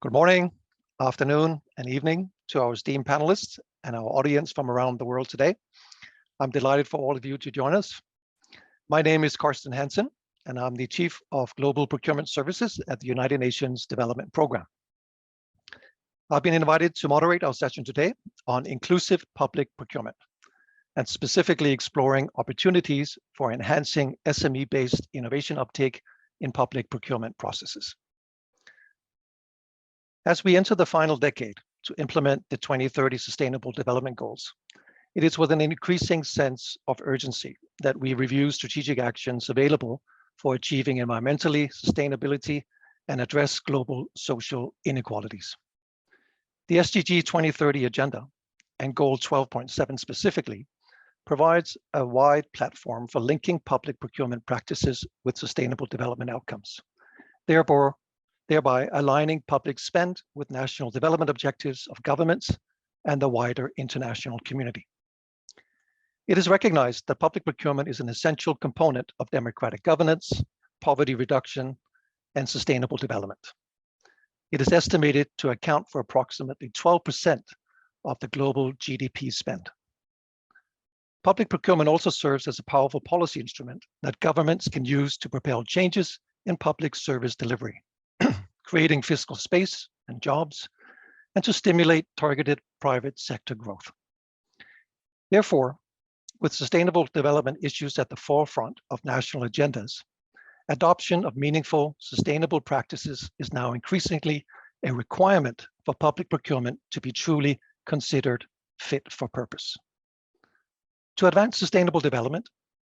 Good morning, afternoon, and evening to our esteemed panelists and our audience from around the world today. I'm delighted for all of you to join us. My name is Carsten Hansen, and I'm the Chief of Global Procurement Services at the United Nations Development Program. I've been invited to moderate our session today on inclusive public procurement, and specifically exploring opportunities for enhancing SME-based innovation uptake in public procurement processes. As we enter the final decade to implement the 2030 Sustainable Development Goals, it is with an increasing sense of urgency that we review strategic actions available for achieving environmentally sustainability and address global social inequalities. The SDG 2030 Agenda, and Goal 12.7 specifically, provides a wide platform for linking public procurement practices with sustainable development outcomes, thereby aligning public spend with national development objectives of governments and the wider international community. It is recognized that public procurement is an essential component of democratic governance, poverty reduction, and sustainable development. It is estimated to account for approximately 12% of the global GDP spend. Public procurement also serves as a powerful policy instrument that governments can use to propel changes in public service delivery, creating fiscal space and jobs, and to stimulate targeted private sector growth. Therefore, with sustainable development issues at the forefront of national agendas, adoption of meaningful, sustainable practices is now increasingly a requirement for public procurement to be truly considered fit for purpose. To advance sustainable development,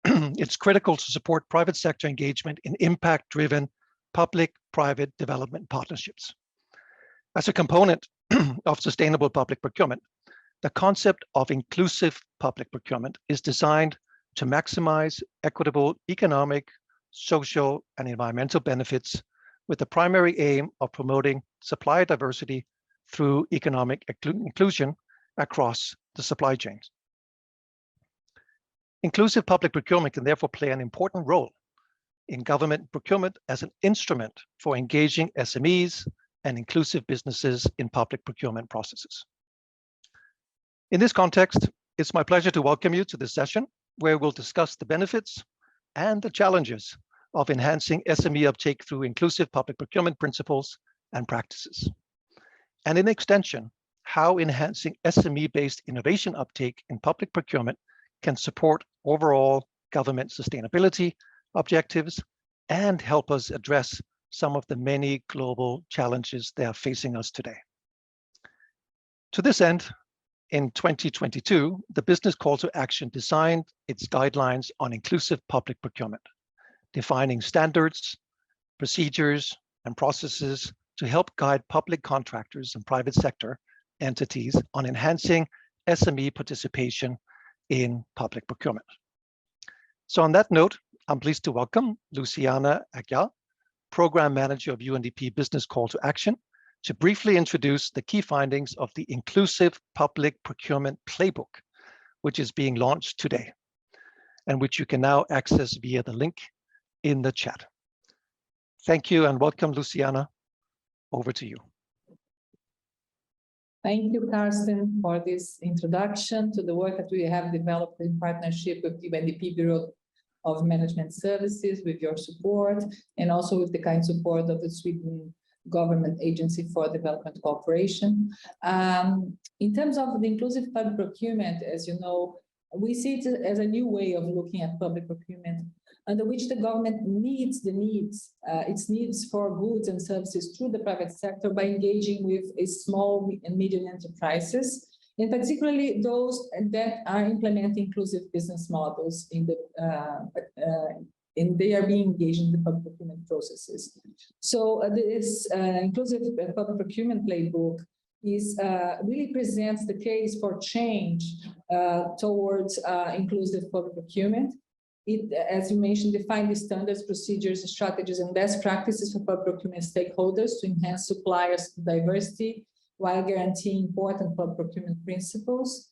it's critical to support private sector engagement in impact-driven public-private development partnerships. As a component of sustainable public procurement, the concept of inclusive public procurement is designed to maximize equitable economic, social, and environmental benefits with the primary aim of promoting supply diversity through economic inclusion across the supply chains. Inclusive public procurement can therefore play an important role in government procurement as an instrument for engaging SMEs and inclusive businesses in public procurement processes. In this context, it's my pleasure to welcome you to this session, where we'll discuss the benefits and the challenges of enhancing SME uptake through inclusive public procurement principles and practices. And in extension, how enhancing SME-based innovation uptake in public procurement can support overall government sustainability objectives and help us address some of the many global challenges that are facing us today. To this end, in 2022, the Business Call to Action designed its guidelines on inclusive public procurement, defining standards, procedures, and processes to help guide public contractors and private sector entities on enhancing SME participation in public procurement. So on that note, I'm pleased to welcome Luciana Aguiar, Program Manager of UNDP Business Call to Action, to briefly introduce the key findings of the Inclusive Public Procurement Playbook, which is being launched today, and which you can now access via the link in the chat. Thank you and welcome, Luciana. Over to you. Thank you, Carsten, for this introduction to the work that we have developed in partnership with the UNDP Bureau of Management Services, with your support, and also with the kind support of the Sweden Government Agency for Development Cooperation. In terms of the inclusive public procurement, as you know, we see it as a new way of looking at public procurement, under which the government meets its needs for goods and services through the private sector by engaging with small and medium enterprises, and particularly those that are implementing inclusive business models and they are being engaged in the public procurement processes. So this inclusive public procurement playbook really presents the case for change towards inclusive public procurement. It, as you mentioned, defines the standards, procedures, strategies, and best practices for public procurement stakeholders to enhance suppliers' diversity while guaranteeing important public procurement principles.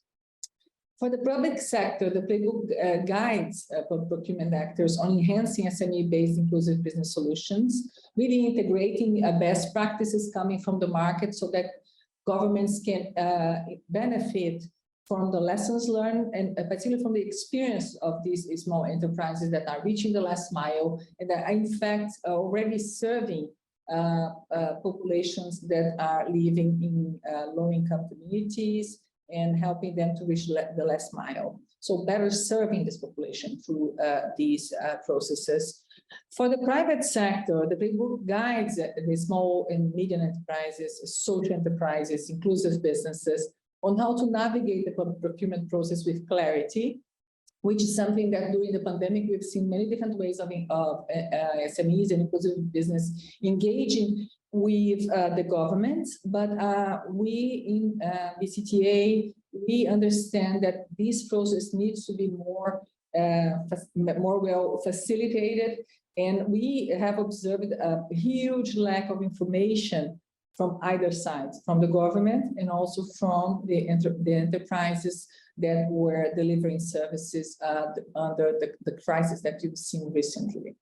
For the public sector, the playbook guides public procurement actors on enhancing SME-based inclusive business solutions, really integrating best practices coming from the market so that governments can benefit from the lessons learned and particularly from the experience of these small enterprises that are reaching the last mile and that are in fact already serving populations that are living in low-income communities and helping them to reach the last mile. So better serving this population through these processes. For the private sector, the playbook guides the small and medium enterprises, social enterprises, inclusive businesses on how to navigate the public procurement process with clarity, which is something that during the pandemic, we've seen many different ways of SMEs and inclusive business engaging with the government, but we in BCtA, we understand that this process needs to be more well facilitated, and we have observed a huge lack of information from either side, from the government and also from the enterprises that were delivering services under the crisis that you've seen recently.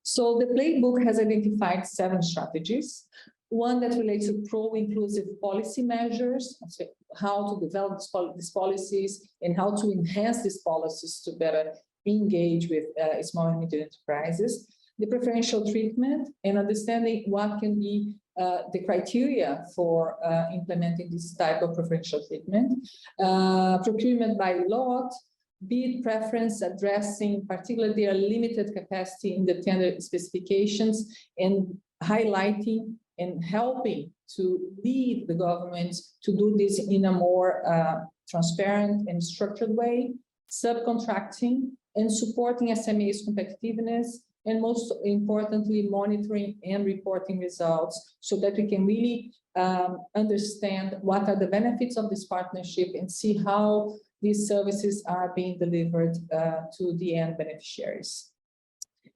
So the playbook has identified 7 strategies. One that relates to pro-inclusive policy measures, so how to develop these policies and how to enhance these policies to better engage with small and medium enterprises. The preferential treatment and understanding what can be the criteria for implementing this type of preferential treatment. Procurement by lot, bid preference addressing particularly their limited capacity in the tender specifications and highlighting and helping to lead the government to do this in a more transparent and structured way, subcontracting and supporting SMEs competitiveness, and most importantly, monitoring and reporting results so that we can really understand what are the benefits of this partnership and see how these services are being delivered to the end beneficiaries.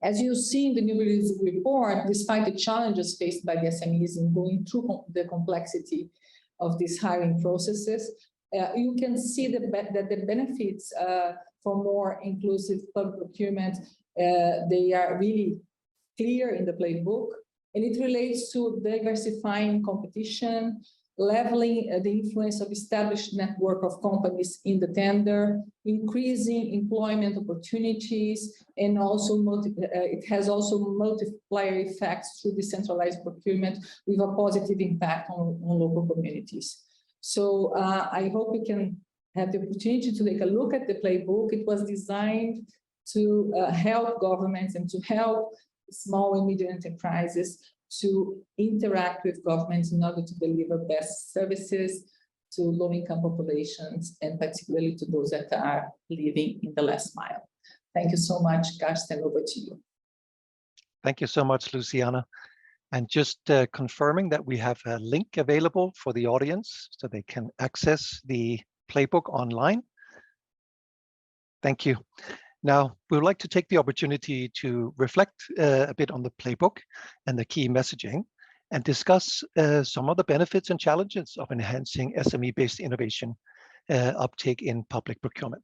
As you see in the new release report, despite the challenges faced by the SMEs in going through the complexity of these hiring processes, you can see that the benefits for more inclusive public procurement, they are really clear in the playbook, and it relates to diversifying competition, leveling the influence of established network of companies in the tender, increasing employment opportunities, and also it has also multiplier effects through decentralized procurement with a positive impact on local communities. So I hope we can have the opportunity to take a look at the playbook. It was designed to help governments and to help small and medium enterprises to interact with governments in order to deliver best services to low-income populations and particularly to those that are living in the last mile. Thank you so much, Karsten, over to you. Thank you so much, Luciana. And just confirming that we have a link available for the audience so they can access the playbook online. Thank you. Now, we would like to take the opportunity to reflect a bit on the playbook and the key messaging and discuss some of the benefits and challenges of enhancing SME-based innovation uptake in public procurement.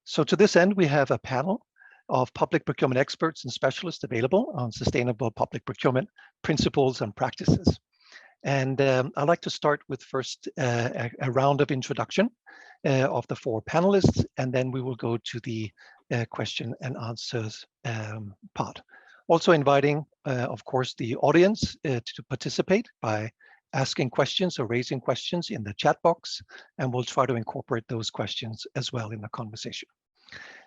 So to this end, we have a panel of public procurement experts and specialists available on sustainable public procurement principles and practices. And I'd like to start with first a round of introduction of the 4 panelists, and then we will go to the question and answers part. Also inviting, of course, the audience to participate by asking questions or raising questions in the chat box, and we'll try to incorporate those questions as well in the conversation.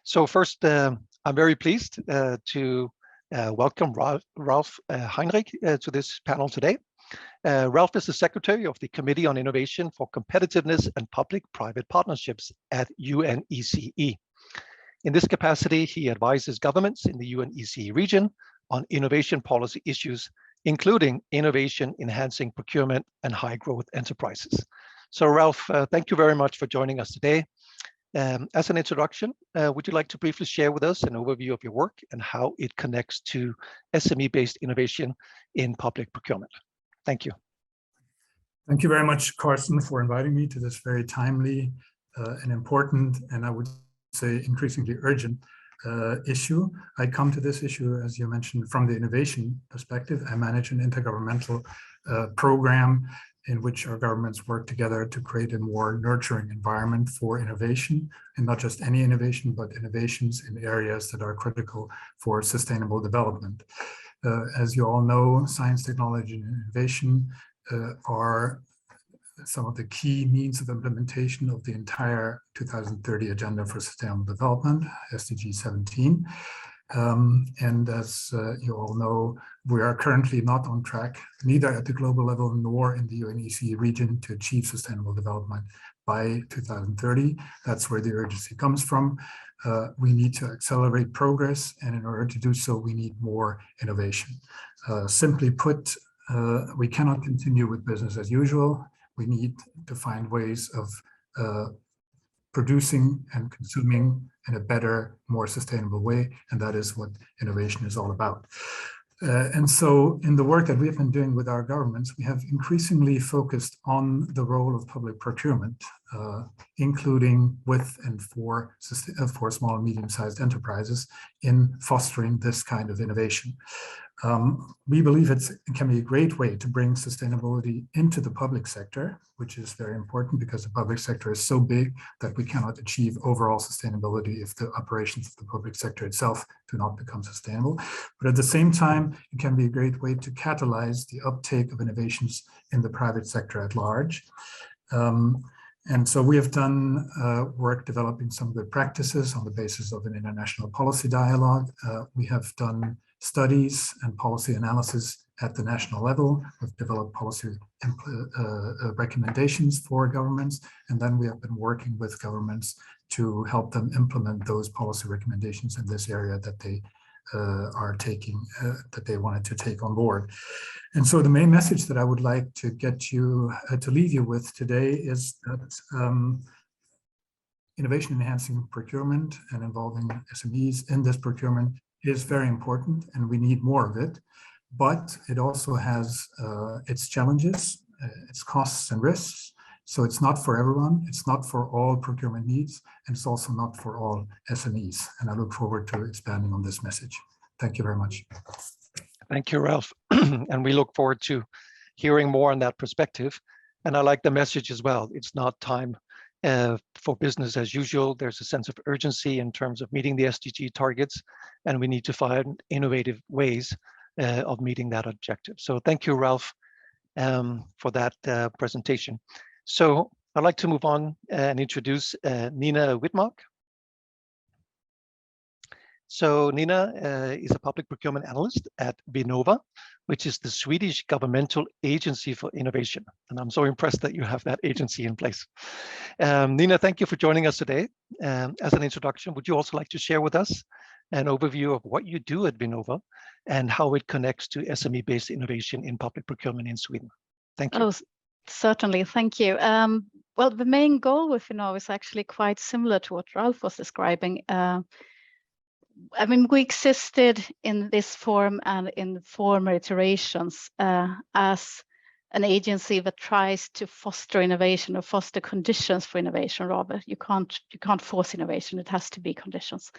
So first, I'm very pleased to welcome Ralph Heinrich to this panel today. Ralph is the Secretary of the Committee on Innovation for Competitiveness and Public-Private Partnerships at UNECE. In this capacity, he advises governments in the UNECE region on innovation policy issues, including innovation enhancing procurement and high growth enterprises. So Ralph, thank you very much for joining us today. As an introduction, would you like to briefly share with us an overview of your work and how it connects to SME-based innovation in public procurement? Thank you. Thank you very much, Karsten, for inviting me to this very timely an important, and I would say increasingly urgent issue. I come to this issue, as you mentioned, from the innovation perspective. I manage an intergovernmental program in which our governments work together to create a more nurturing environment for innovation, and not just any innovation, but innovations in areas that are critical for sustainable development. As you all know, science, technology, and innovation are some of the key means of implementation of the entire 2030 Agenda for Sustainable Development, SDG 17. And as you all know, we are currently not on track, neither at the global level nor in the UNECE region, to achieve sustainable development by 2030. That's where the urgency comes from. We need to accelerate progress, and in order to do so, we need more innovation. Simply put, we cannot continue with business as usual. We need to find ways of producing and consuming in a better, more sustainable way, and that is what innovation is all about. And so in the work that we have been doing with our governments, we have increasingly focused on the role of public procurement, including with and for small and medium-sized enterprises in fostering this kind of innovation. We believe it can be a great way to bring sustainability into the public sector, which is very important because the public sector is so big that we cannot achieve overall sustainability if the operations of the public sector itself do not become sustainable. But at the same time, it can be a great way to catalyze the uptake of innovations in the private sector at large. And so we have done work developing some good practices on the basis of an international policy dialogue. We have done studies and policy analysis at the national level. We've developed policy recommendations for governments, and then we have been working with governments to help them implement those policy recommendations in this area that they are taking, that they wanted to take on board. And so the main message that I would like to get you, to leave you with today is that innovation enhancing procurement and involving SMEs in this procurement is very important, and we need more of it. But it also has its challenges, its costs and risks. So it's not for everyone, it's not for all procurement needs, and it's also not for all SMEs. And I look forward to expanding on this message. Thank you very much. Thank you, Ralph. And we look forward to hearing more on that perspective. And I like the message as well. It's not time for business as usual. There's a sense of urgency in terms of meeting the SDG targets, and we need to find innovative ways of meeting that objective. So thank you, Ralph, for that presentation. So I'd like to move on and introduce Nina Whitmock. So Nina is a public procurement analyst at Binova, which is the Swedish governmental agency for innovation. And I'm so impressed that you have that agency in place. Nina, thank you for joining us today. As an introduction, would you also like to share with us an overview of what you do at Binova and how it connects to SME-based innovation in public procurement in Sweden? Thank you. Oh, certainly, thank you. Well, the main goal with Binova is actually quite similar to what Ralph was describing. I mean, we existed in this form and in former iterations as an agency that tries to foster innovation or foster conditions for innovation. Rather, you can't force innovation; it has to be conditions.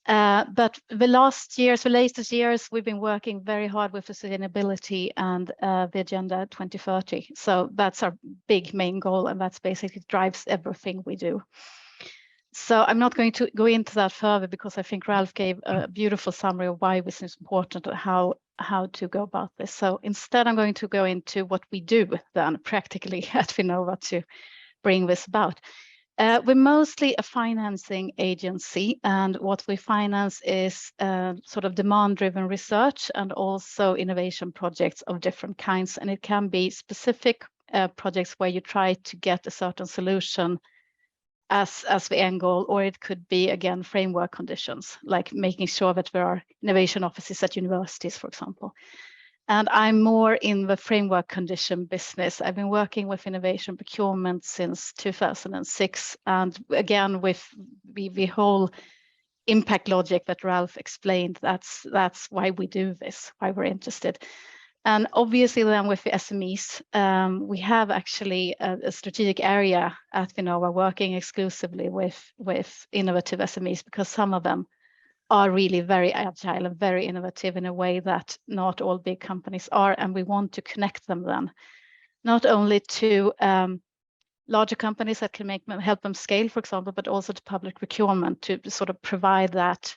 But the latest years, we've been working very hard with sustainability and the Agenda 2030. So that's our big main goal, and that's basically drives everything we do. So I'm not going to go into that further because I think Ralph gave a beautiful summary of why this is important and how to go about this. So instead, I'm going to go into what we do then practically at Binova to bring this about. We're mostly a financing agency, and what we finance is sort of demand-driven research and also innovation projects of different kinds. And it can be specific projects where you try to get a certain solution as the end goal, or it could be, again, framework conditions, like making sure that there are innovation offices at universities, for example. And I'm more in the framework condition business. I've been working with innovation procurement since 2006. And again, with the whole impact logic that Ralph explained, that's why we do this, why we're interested. And obviously then with the SMEs, we have actually a strategic area at Binova working exclusively with innovative SMEs, because some of them are really very agile and very innovative in a way that not all big companies are. And we want to connect them then, not only to larger companies that can help them scale, for example, but also to public procurement to sort of provide that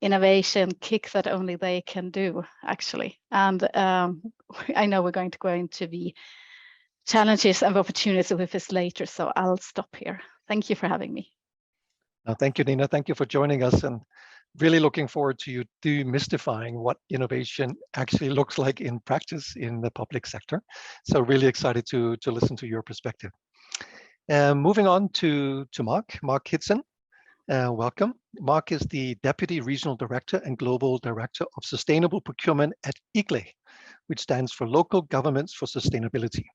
innovation kick that only they can do, actually. And I know we're going to go into the challenges and opportunities with this later, so I'll stop here. Thank you for having me. Thank you, Nina. Thank you for joining us, and really looking forward to you demystifying what innovation actually looks like in practice in the public sector. So really excited to listen to your perspective. Moving on to Mark Hitson. Welcome. Mark is the Deputy Regional Director and Global Director of Sustainable Procurement at IGLE, which stands for Local Governments for Sustainability.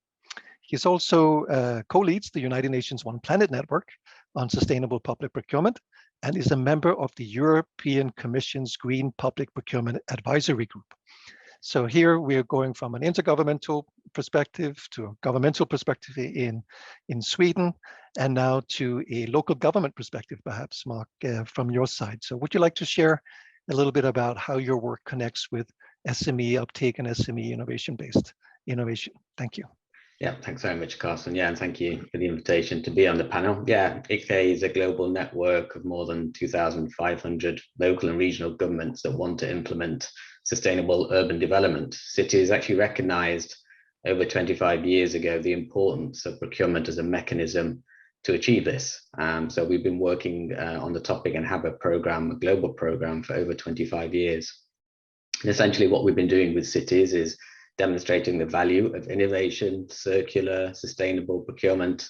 He's also co-leads the United Nations One Planet Network on Sustainable Public Procurement and is a member of the European Commission's Green Public Procurement Advisory Group. So here we are going from an intergovernmental perspective to a governmental perspective in Sweden, and now to a local government perspective, perhaps, Mark, from your side. So would you like to share a little bit about how your work connects with SME uptake and SME innovation-based innovation? Thank you. Yeah, thanks very much, Carsten. Yeah, and thank you for the invitation to be on the panel. Yeah, IGLE is a global network of more than 2,500 local and regional governments that want to implement sustainable urban development. Cities actually recognized over 25 years ago the importance of procurement as a mechanism to achieve this. So we've been working on the topic and have a global program for over 25 years. And essentially what we've been doing with cities is demonstrating the value of innovation, circular, sustainable procurement.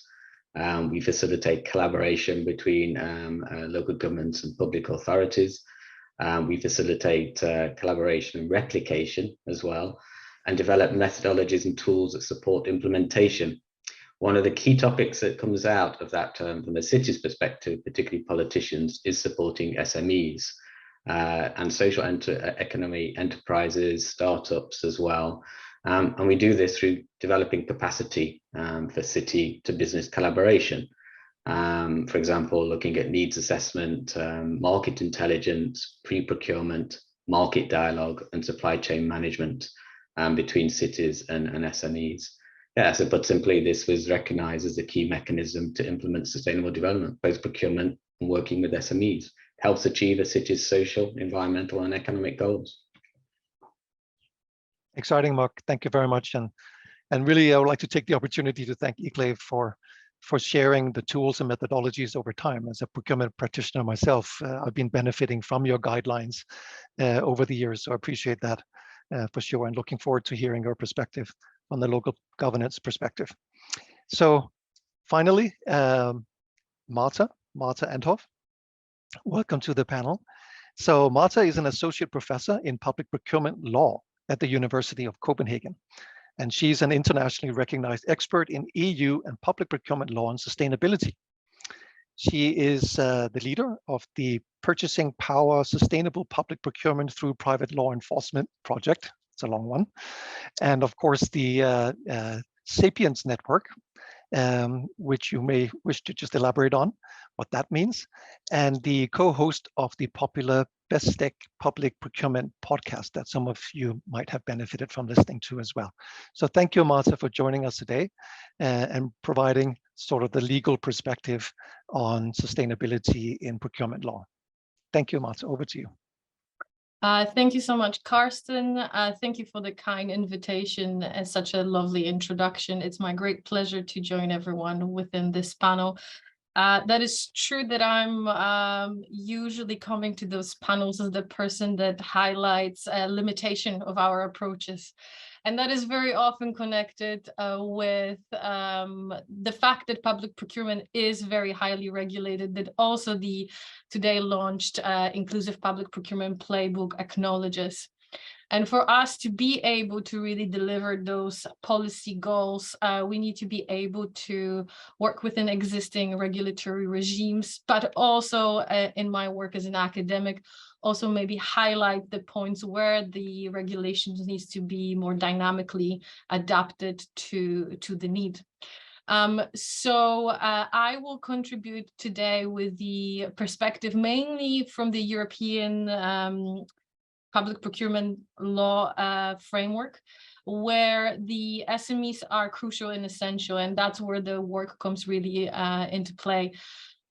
We facilitate collaboration between local governments and public authorities. We facilitate collaboration and replication as well, and develop methodologies and tools that support implementation. One of the key topics that comes out of that from the city's perspective, particularly politicians, is supporting SMEs and social economy enterprises, startups as well. And we do this through developing capacity for city to business collaboration. For example, looking at needs assessment, market intelligence, pre-procurement, market dialogue, and supply chain management between cities and SMEs. Yeah, so put simply, this was recognized as a key mechanism to implement sustainable development, both procurement and working with SMEs. Helps achieve a city's social, environmental, and economic goals. Exciting, Mark. Thank you very much. And really, I would like to take the opportunity to thank IGLE for sharing the tools and methodologies over time. As a procurement practitioner myself, I've been benefiting from your guidelines over the years. So I appreciate that for sure, and looking forward to hearing your perspective on the local governance perspective. So finally, Marta Endhoff, welcome to the panel. So Marta is an associate professor in public procurement law at the University of Copenhagen. And she's an internationally recognized expert in EU and public procurement law and sustainability. She is the leader of the Purchasing Power Sustainable Public Procurement Through Private Law Enforcement project. It's a long one. And of course, the Sapiens Network, which you may wish to just elaborate on what that means, and the co-host of the popular BCtA Public Procurement podcast that some of you might have benefited from listening to as well. So thank you, Marta, for joining us today and providing sort of the legal perspective on sustainability in procurement law. Thank you, Marta. Over to you. Thank you so much, Carsten. Thank you for the kind invitation and such a lovely introduction. It's my great pleasure to join everyone within this panel. That is true that I'm usually coming to those panels as the person that highlights a limitation of our approaches. And that is very often connected with the fact that public procurement is very highly regulated, that also the today launched Inclusive Public Procurement Playbook acknowledges. And for us to be able to really deliver those policy goals, we need to be able to work within existing regulatory regimes, but also in my work as an academic, also maybe highlight the points where the regulations needs to be more dynamically adapted to the need. So I will contribute today with the perspective mainly from the European public procurement law framework, where the SMEs are crucial and essential, and that's where the work comes really into play.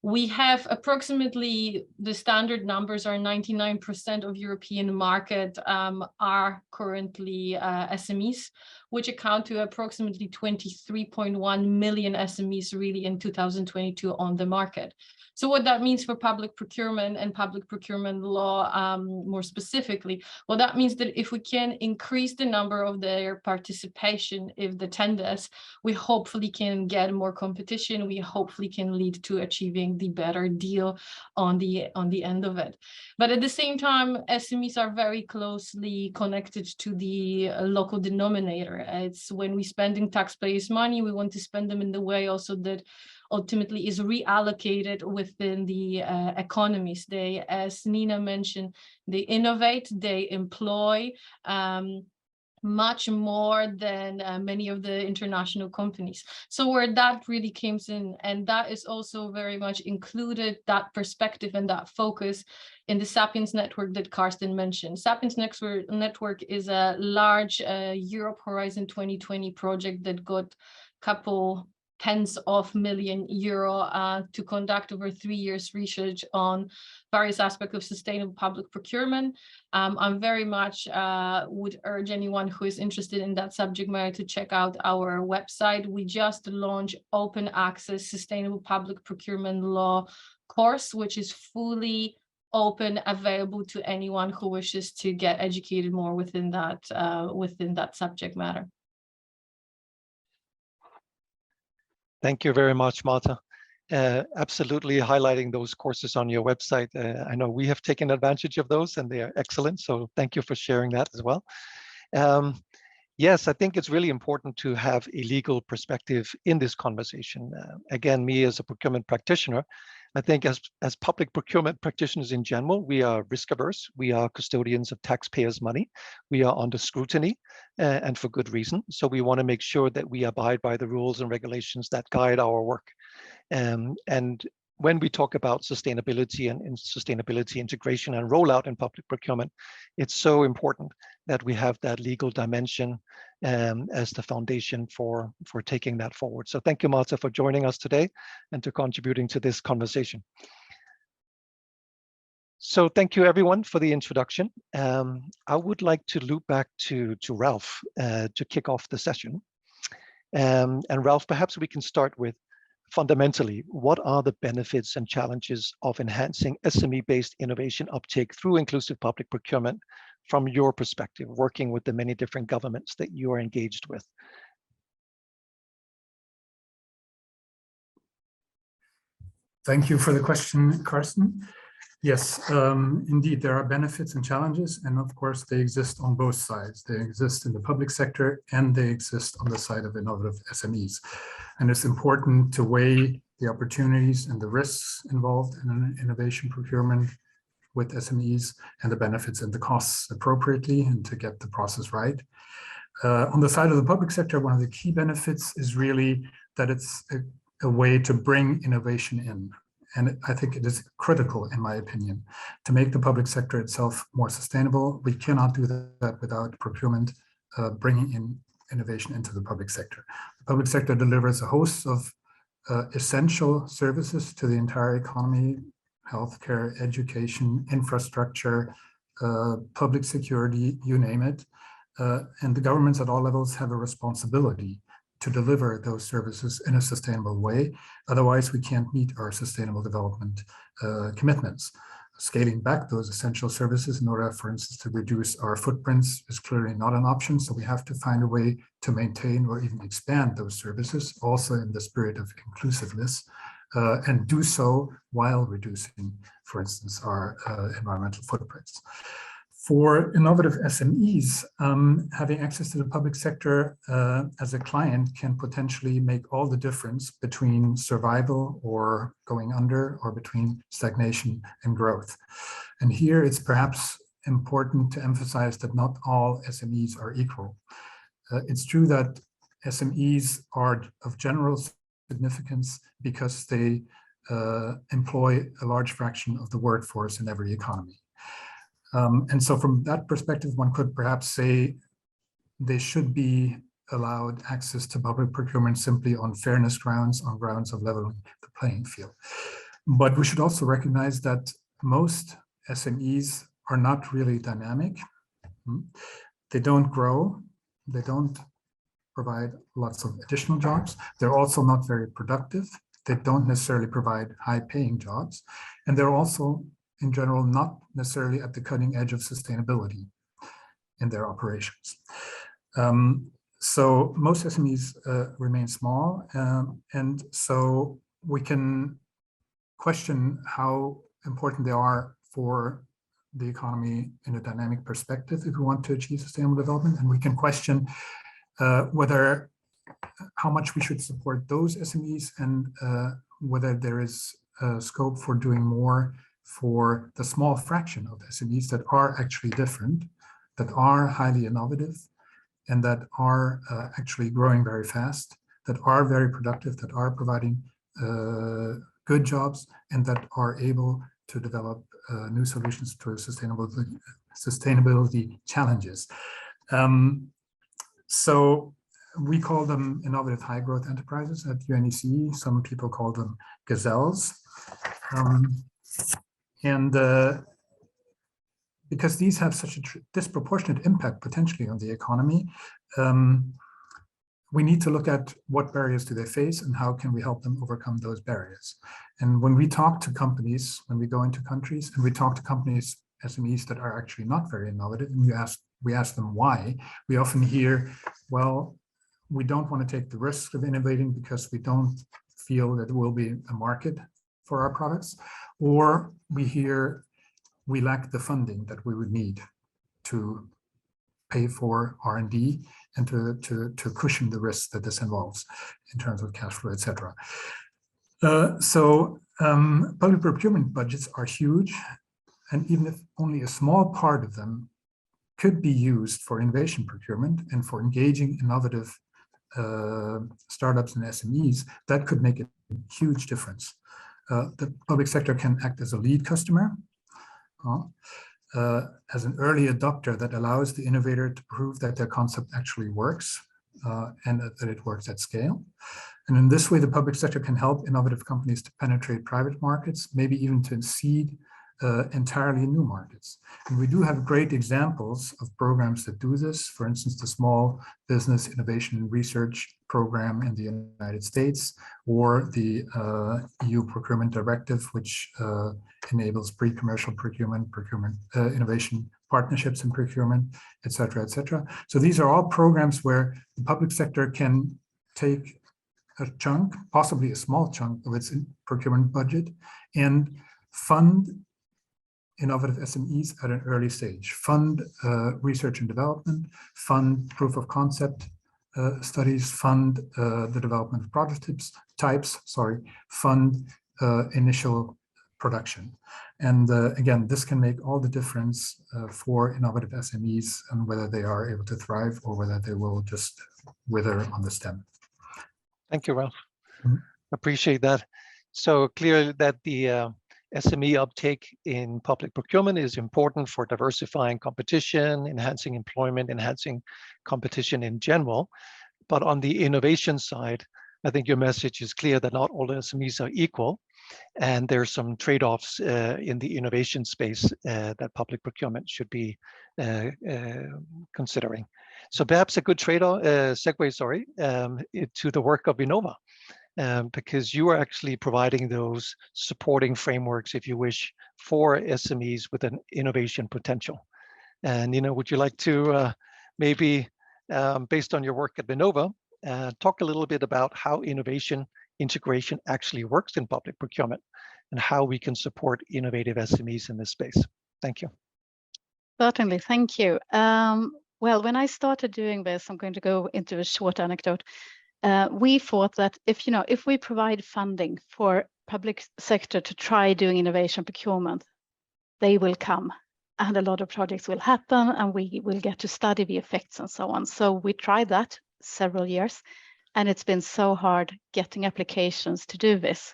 We have approximately, the standard numbers are 99% of European market are currently SMEs, which account to approximately 23.1 million SMEs really in 2022 on the market. So what that means for public procurement and public procurement law more specifically, well, that means that if we can increase the number of their participation in the tenders, we hopefully can get more competition. We hopefully can lead to achieving the better deal on the end of it. But at the same time, SMEs are very closely connected to the local denominator. It's when we spending taxpayers' money, we want to spend them in the way also that ultimately is reallocated within the economies. They, as Nina mentioned, they innovate, they employ much more than many of the international companies. So where that really comes in, and that is also very much included, that perspective and that focus in the Sapiens network that Karsten mentioned. Sapiens network is a large Europe Horizon 2020 project that got a couple tens of million euro to conduct over 3 years research on various aspects of sustainable public procurement. I'm very much would urge anyone who is interested in that subject matter to check out our website. We just launched open access sustainable public procurement law course, which is fully open, available to anyone who wishes to get educated more within that subject matter. Thank you very much, Marta. Absolutely highlighting those courses on your website. I know we have taken advantage of those and they are excellent. So thank you for sharing that as well. Yes, I think it's really important to have a legal perspective in this conversation. Again, me as a procurement practitioner, I think as public procurement practitioners in general, we are risk averse. We are custodians of taxpayers' money. We are under scrutiny and for good reason. So we want to make sure that we abide by the rules and regulations that guide our work. And when we talk about sustainability and sustainability integration and rollout in public procurement, it's so important that we have that legal dimension as the foundation for taking that forward. So thank you, Marta, for joining us today and to contributing to this conversation. So thank you, everyone, for the introduction. I would like to loop back to Ralph to kick off the session. And Ralph, perhaps we can start with, fundamentally, what are the benefits and challenges of enhancing SME-based innovation uptake through inclusive public procurement from your perspective, working with the many different governments that you are engaged with? Thank you for the question, Karsten. Yes, indeed, there are benefits and challenges, and of course, they exist on both sides. They exist in the public sector and they exist on the side of innovative SMEs. And it's important to weigh the opportunities and the risks involved in an innovation procurement with SMEs and the benefits and the costs appropriately and to get the process right. On the side of the public sector, one of the key benefits is really that it's a way to bring innovation in. And I think it is critical, in my opinion, to make the public sector itself more sustainable. We cannot do that without procurement bringing in innovation into the public sector. The public sector delivers a host of essential services to the entire economy: healthcare, education, infrastructure, public security, you name it. And the governments at all levels have a responsibility to deliver those services in a sustainable way. Otherwise, we can't meet our sustainable development commitments. Scaling back those essential services in order, for instance, to reduce our footprints is clearly not an option. So we have to find a way to maintain or even expand those services, also in the spirit of inclusiveness, and do so while reducing, for instance, our environmental footprints. For innovative SMEs, having access to the public sector as a client can potentially make all the difference between survival or going under, or between stagnation and growth. And here it's perhaps important to emphasize that not all SMEs are equal. It's true that SMEs are of general significance because they employ a large fraction of the workforce in every economy. And so from that perspective, one could perhaps say they should be allowed access to public procurement simply on fairness grounds, on grounds of leveling the playing field. But we should also recognize that most SMEs are not really dynamic. They don't grow. They don't provide lots of additional jobs. They're also not very productive. They don't necessarily provide high-paying jobs. And they're also, in general, not necessarily at the cutting edge of sustainability in their operations. So most SMEs remain small. And so we can question how important they are for the economy in a dynamic perspective if we want to achieve sustainable development. And we can question whether how much we should support those SMEs, and whether there is scope for doing more for the small fraction of SMEs that are actually different, that are highly innovative, and that are actually growing very fast, that are very productive, that are providing good jobs, and that are able to develop new solutions to sustainability challenges. So we call them innovative high growth enterprises at UNECE. Some people call them gazelles. Because these have such a disproportionate impact potentially on the economy, we need to look at what barriers do they face and how can we help them overcome those barriers. And when we talk to companies, when we go into countries and we talk to companies, SMEs that are actually not very innovative, and we ask them why, we often hear, well, we don't want to take the risk of innovating because we don't feel that there will be a market for our products, or we hear we lack the funding that we would need to pay for R&D and to cushion the risk that this involves in terms of cash flow, etc. So public procurement budgets are huge, and even if only a small part of them could be used for innovation procurement and for engaging innovative startups and SMEs, that could make a huge difference. The public sector can act as a lead customer, as an early adopter that allows the innovator to prove that their concept actually works and that it works at scale. And in this way, the public sector can help innovative companies to penetrate private markets, maybe even to seed entirely new markets. And we do have great examples of programs that do this. For instance, the Small Business Innovation and Research Program in the United States, or the EU Procurement Directive, which enables pre-commercial procurement, innovation partnerships in procurement, et cetera, et cetera. So these are all programs where the public sector can take a chunk, possibly a small chunk of its procurement budget, and fund innovative SMEs at an early stage, fund research and development, fund proof of concept studies, fund the development of prototypes, fund initial production. And again, this can make all the difference for innovative SMEs and whether they are able to thrive or whether they will just wither on the stem. Thank you, Ralph. Appreciate that. So clearly that the SME uptake in public procurement is important for diversifying competition, enhancing employment, enhancing competition in general. But on the innovation side, I think your message is clear that not all SMEs are equal, and there's some trade-offs in the innovation space that public procurement should be considering. So perhaps a good segue, to the work of Binova. Because you are actually providing those supporting frameworks, if you wish, for SMEs with an innovation potential. And, would you like to maybe, based on your work at Binova, talk a little bit about how innovation integration actually works in public procurement and how we can support innovative SMEs in this space? Thank you. Certainly, thank you. Well, when I started doing this, I'm going to go into a short anecdote. We thought that if we provide funding for public sector to try doing innovation procurement, they will come and a lot of projects will happen and we will get to study the effects and so on. So we tried that several years and it's been so hard getting applications to do this.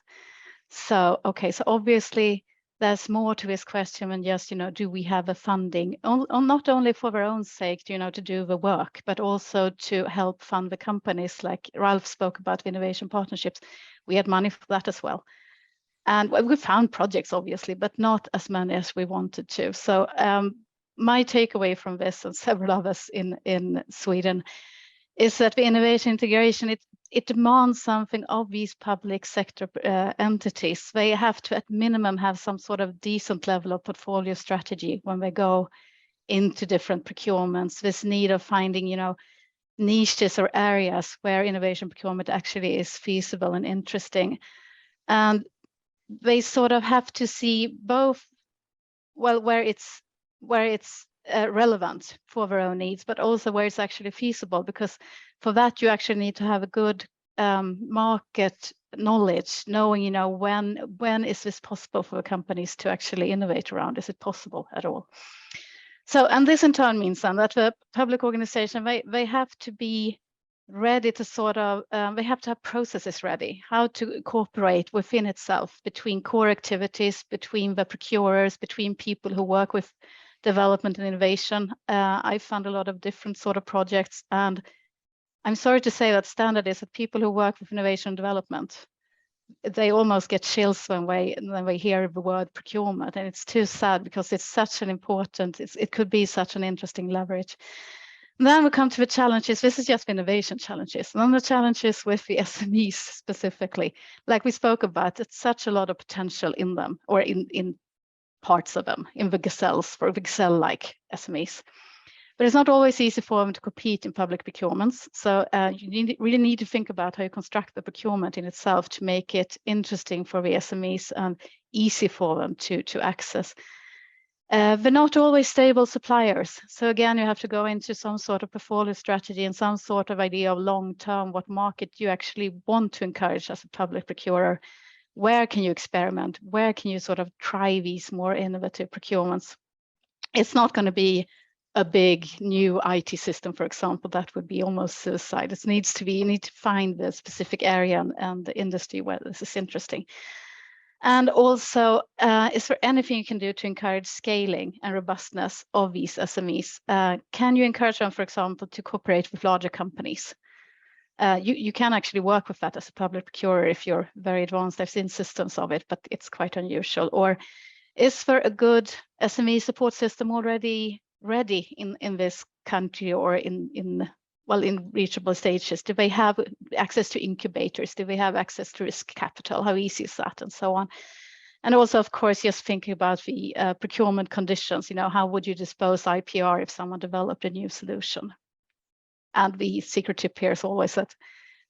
So, okay, so obviously there's more to this question than just, do we have a funding not only for their own sake, to do the work, but also to help fund the companies like Ralph spoke about innovation partnerships. We had money for that as well. And we found projects, obviously, but not as many as we wanted to. So my takeaway from this and several others in Sweden is that the innovation integration, it demands something of these public sector entities. They have to, at minimum, have some sort of decent level of portfolio strategy when they go into different procurements. This need of finding, niches or areas where innovation procurement actually is feasible and interesting. And they sort of have to see both, well, where it's relevant for their own needs, but also where it's actually feasible, because for that you actually need to have a good market knowledge, knowing, when is this possible for the companies to actually innovate around? Is it possible at all? So, and this in turn means then that the public organization, they have to be ready to sort of, they have to have processes ready, how to cooperate within itself, between core activities, between the procurers, between people who work with development and innovation. I found a lot of different sort of projects, and I'm sorry to say that standard is that people who work with innovation and development, they almost get chills when they hear the word procurement, and it's too sad because it's such an important, it could be such an interesting leverage. And then we come to the challenges. This is just innovation challenges. And then the challenges with the SMEs specifically, like we spoke about, it's such a lot of potential in them, or in parts of them, in the gazelles, for the gazelle-like SMEs. But it's not always easy for them to compete in public procurements. So you really need to think about how you construct the procurement in itself to make it interesting for the SMEs and easy for them to access. They're not always stable suppliers. So again, you have to go into some sort of portfolio strategy and some sort of idea of long-term, what market you actually want to encourage as a public procurer. Where can you experiment? Where can you sort of try these more innovative procurements? It's not going to be a big new IT system, for example. That would be almost suicide. It needs to be, you need to find the specific area and the industry where this is interesting. And also, is there anything you can do to encourage scaling and robustness of these SMEs? Can you encourage them, for example, to cooperate with larger companies? You can actually work with that as a public procurer if you're very advanced. I've seen systems of it, but it's quite unusual. Or is there a good SME support system already ready in this country or in reachable stages? Do they have access to incubators? Do they have access to risk capital? How easy is that, and so on? And also, of course, just thinking about the procurement conditions, how would you dispose IPR if someone developed a new solution? And the secret tip here is always that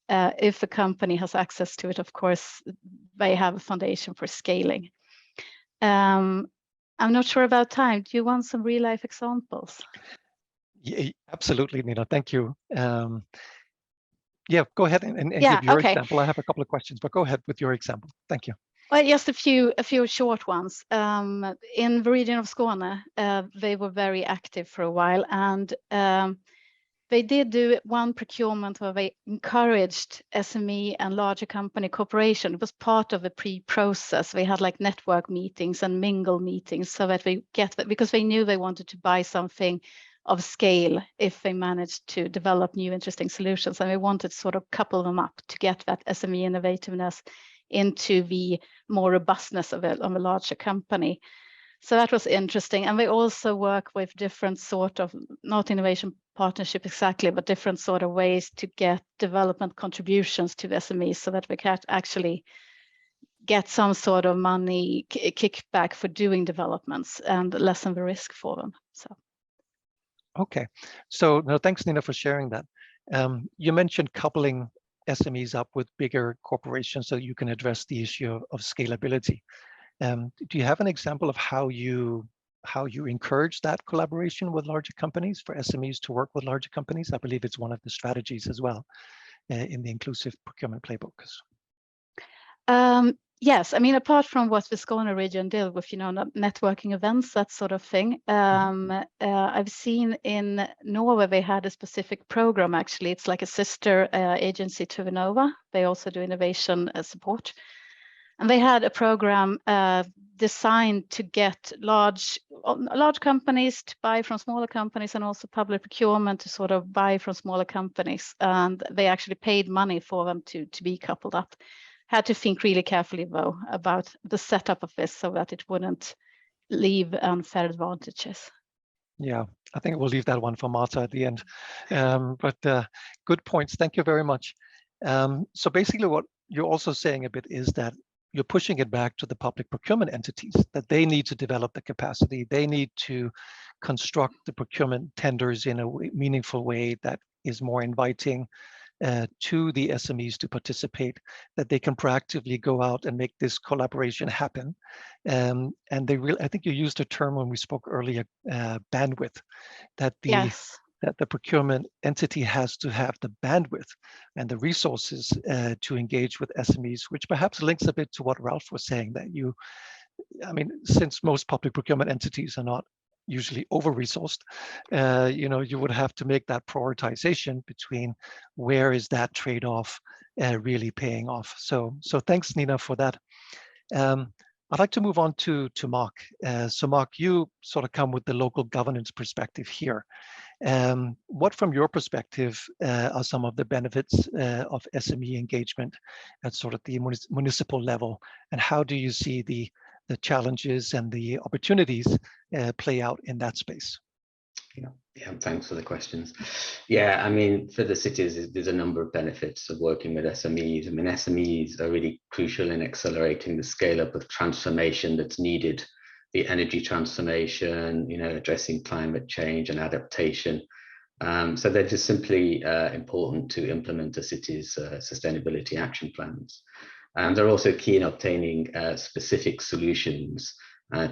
if the company has access to it, of course, they have a foundation for scaling. I'm not sure about time. Do you want some real life examples? Yeah, absolutely, Nina. Thank you. Yeah, go ahead and give your example. I have a couple of questions, but go ahead with your example. Thank you. Well, just a few short ones. In the region of Skåne, they were very active for a while, and they did do one procurement where they encouraged SME and larger company cooperation. It was part of the pre-process. They had like network meetings and mingle meetings so that they get that, because they knew they wanted to buy something of scale if they managed to develop new interesting solutions. And we wanted to sort of couple them up to get that SME innovativeness into the more robustness of a larger company. So that was interesting. And we also work with different sort of, not innovation partnership exactly, but different sort of ways to get development contributions to the SMEs so that we can actually get some sort of money kickback for doing developments and lessen the risk for them. So. Okay, so no, thanks, Nina, for sharing that. You mentioned coupling SMEs up with bigger corporations so you can address the issue of scalability. Do you have an example of how you how you encourage that collaboration with larger companies for SMEs to work with larger companies? I believe it's one of the strategies as well in the inclusive procurement playbook. Yes, I mean, apart from what the Skåne region did with, networking events, that sort of thing, I've seen in Norway, they had a specific program, actually. It's like a sister agency to Binova. They also do innovation support. And they had a program designed to get large companies to buy from smaller companies, and also public procurement to sort of buy from smaller companies. And they actually paid money for them to be coupled up. Had to think really carefully, though, about the setup of this so that it wouldn't leave unfair advantages. Yeah, I think we'll leave that one for Marta at the end. But good points. Thank you very much. So basically what you're also saying a bit is that you're pushing it back to the public procurement entities, that they need to develop the capacity. They need to construct the procurement tenders in a meaningful way that is more inviting to the SMEs to participate, that they can proactively go out and make this collaboration happen. And they really, I think you used a term when we spoke earlier, bandwidth, that the procurement entity has to have the bandwidth and the resources to engage with SMEs, which perhaps links a bit to what Ralph was saying, that since most public procurement entities are not usually over-resourced, you would have to make that prioritization between where is that trade-off really paying off. So thanks, Nina, for that. I'd like to move on to Mark. So Mark, you sort of come with the local governance perspective here. What, from your perspective, are some of the benefits of SME engagement at sort of the municipal level, and how do you see the challenges and the opportunities play out in that space? Yeah, thanks for the questions. Yeah, I mean, for the cities, there's a number of benefits of working with SMEs. I mean, SMEs are really crucial in accelerating the scale up of transformation that's needed, the energy transformation, addressing climate change and adaptation. So they're just simply important to implement a city's sustainability action plans. And they're also key in obtaining specific solutions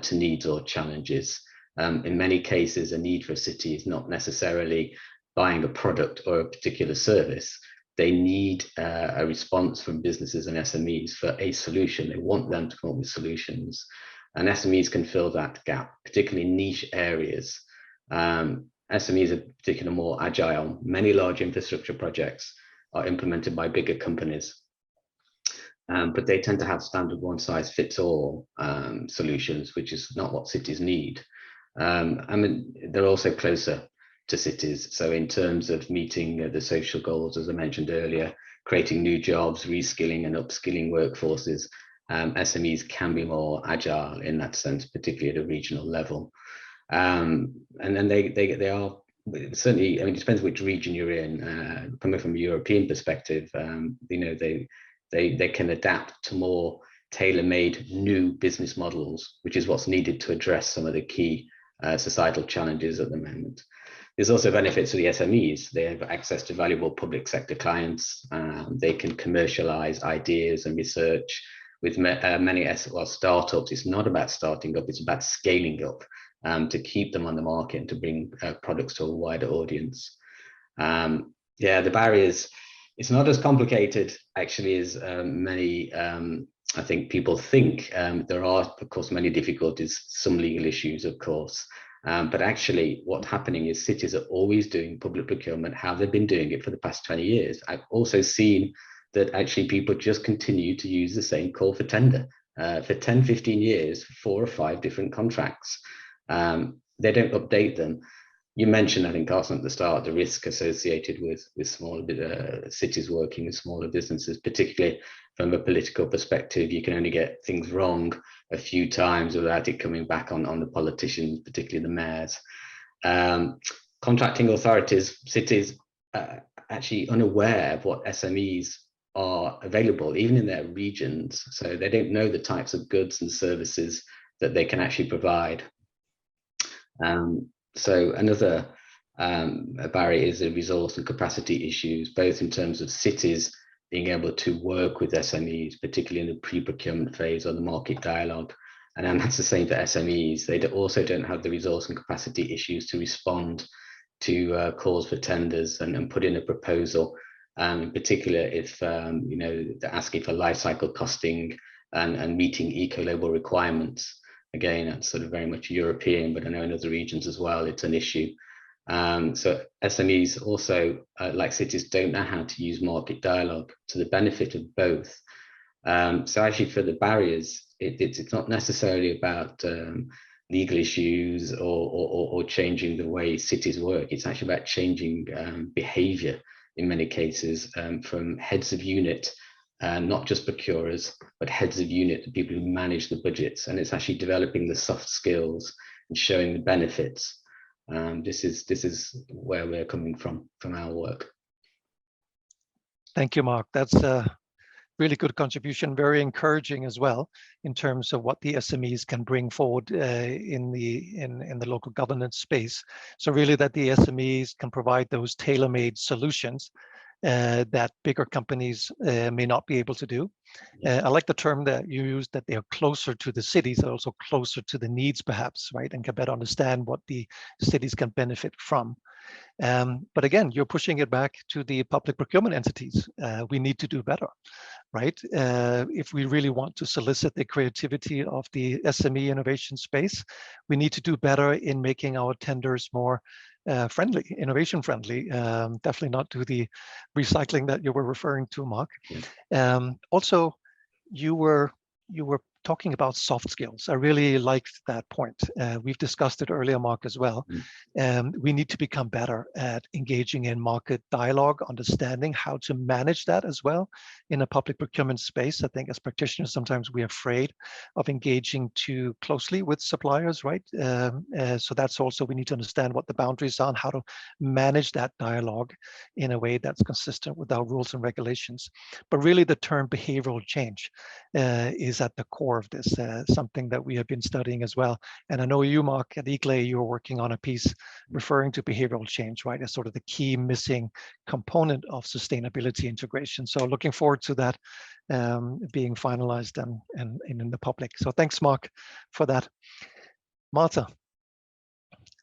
to needs or challenges. In many cases, a need for a city is not necessarily buying a product or a particular service. They need a response from businesses and SMEs for a solution. They want them to come up with solutions. And SMEs can fill that gap, particularly in niche areas. SMEs are particularly more agile. Many large infrastructure projects are implemented by bigger companies. But they tend to have standard one-size-fits-all solutions, which is not what cities need. They're also closer to cities. So in terms of meeting the social goals, as I mentioned earlier, creating new jobs, reskilling and upskilling workforces, SMEs can be more agile in that sense, particularly at a regional level. And then they are certainly, it depends which region you're in. Coming from a European perspective, they can adapt to more tailor-made new business models, which is what's needed to address some of the key societal challenges at the moment. There's also benefits for the SMEs. They have access to valuable public sector clients. They can commercialize ideas and research. With many startups, it's not about starting up, it's about scaling up to keep them on the market and to bring products to a wider audience. The barriers, it's not as complicated actually as many I think people think. There are, of course, many difficulties, some legal issues, of course, but actually what's happening is cities are always doing public procurement how they've been doing it for the past 20 years. I've also seen that actually people just continue to use the same call for tender for 10, 15 years, 4 or 5 different contracts. They don't update them. You mentioned, I think, Carsten, at the start, the risk associated with smaller cities working with smaller businesses, particularly from a political perspective. You can only get things wrong a few times without it coming back on the politicians, particularly the mayors. Contracting authorities, cities, actually unaware of what SMEs are available, even in their regions. So they don't know the types of goods and services that they can actually provide. So another barrier is the resource and capacity issues, both in terms of cities being able to work with SMEs, particularly in the pre-procurement phase or the market dialogue, And then that's the same for SMEs. They also don't have the resource and capacity issues to respond to calls for tenders and put in a proposal. In particular, if they're asking for life cycle costing and meeting eco-label requirements. Again, that's sort of very much European, but I know in other regions as well, it's an issue. So SMEs also, like cities, don't know how to use market dialogue to the benefit of both. So actually for the barriers, it's not necessarily about legal issues or changing the way cities work. It's actually about changing behavior in many cases, from heads of unit, not just procurers, but heads of unit, the people who manage the budgets. And it's actually developing the soft skills and showing the benefits. This is where we're coming from our work. Thank you, Mark. That's a really good contribution, very encouraging as well in terms of what the SMEs can bring forward in the local governance space. So really that the SMEs can provide those tailor-made solutions that bigger companies may not be able to do. I like the term that you used, that they are closer to the cities, and also closer to the needs perhaps, right? And can better understand what the cities can benefit from. But again, you're pushing it back to the public procurement entities. We need to do better, right? If we really want to solicit the creativity of the SME innovation space, we need to do better in making our tenders more friendly, innovation friendly. Definitely not do the recycling that you were referring to, Mark. Also, you were talking about soft skills. I really liked that point. We've discussed it earlier, Mark, as well. We need to become better at engaging in market dialogue, understanding how to manage that as well in a public procurement space. I think as practitioners, sometimes we're afraid of engaging too closely with suppliers, right? So that's also, we need to understand what the boundaries are and how to manage that dialogue in a way that's consistent with our rules and regulations. But really the term behavioral change is at the core of this, something that we have been studying as well. And I know you, Mark, at ICLE, you're working on a piece referring to behavioral change, right, as sort of the key missing component of sustainability integration. So looking forward to that being finalized and in the public. So thanks, Mark, for that. Marta.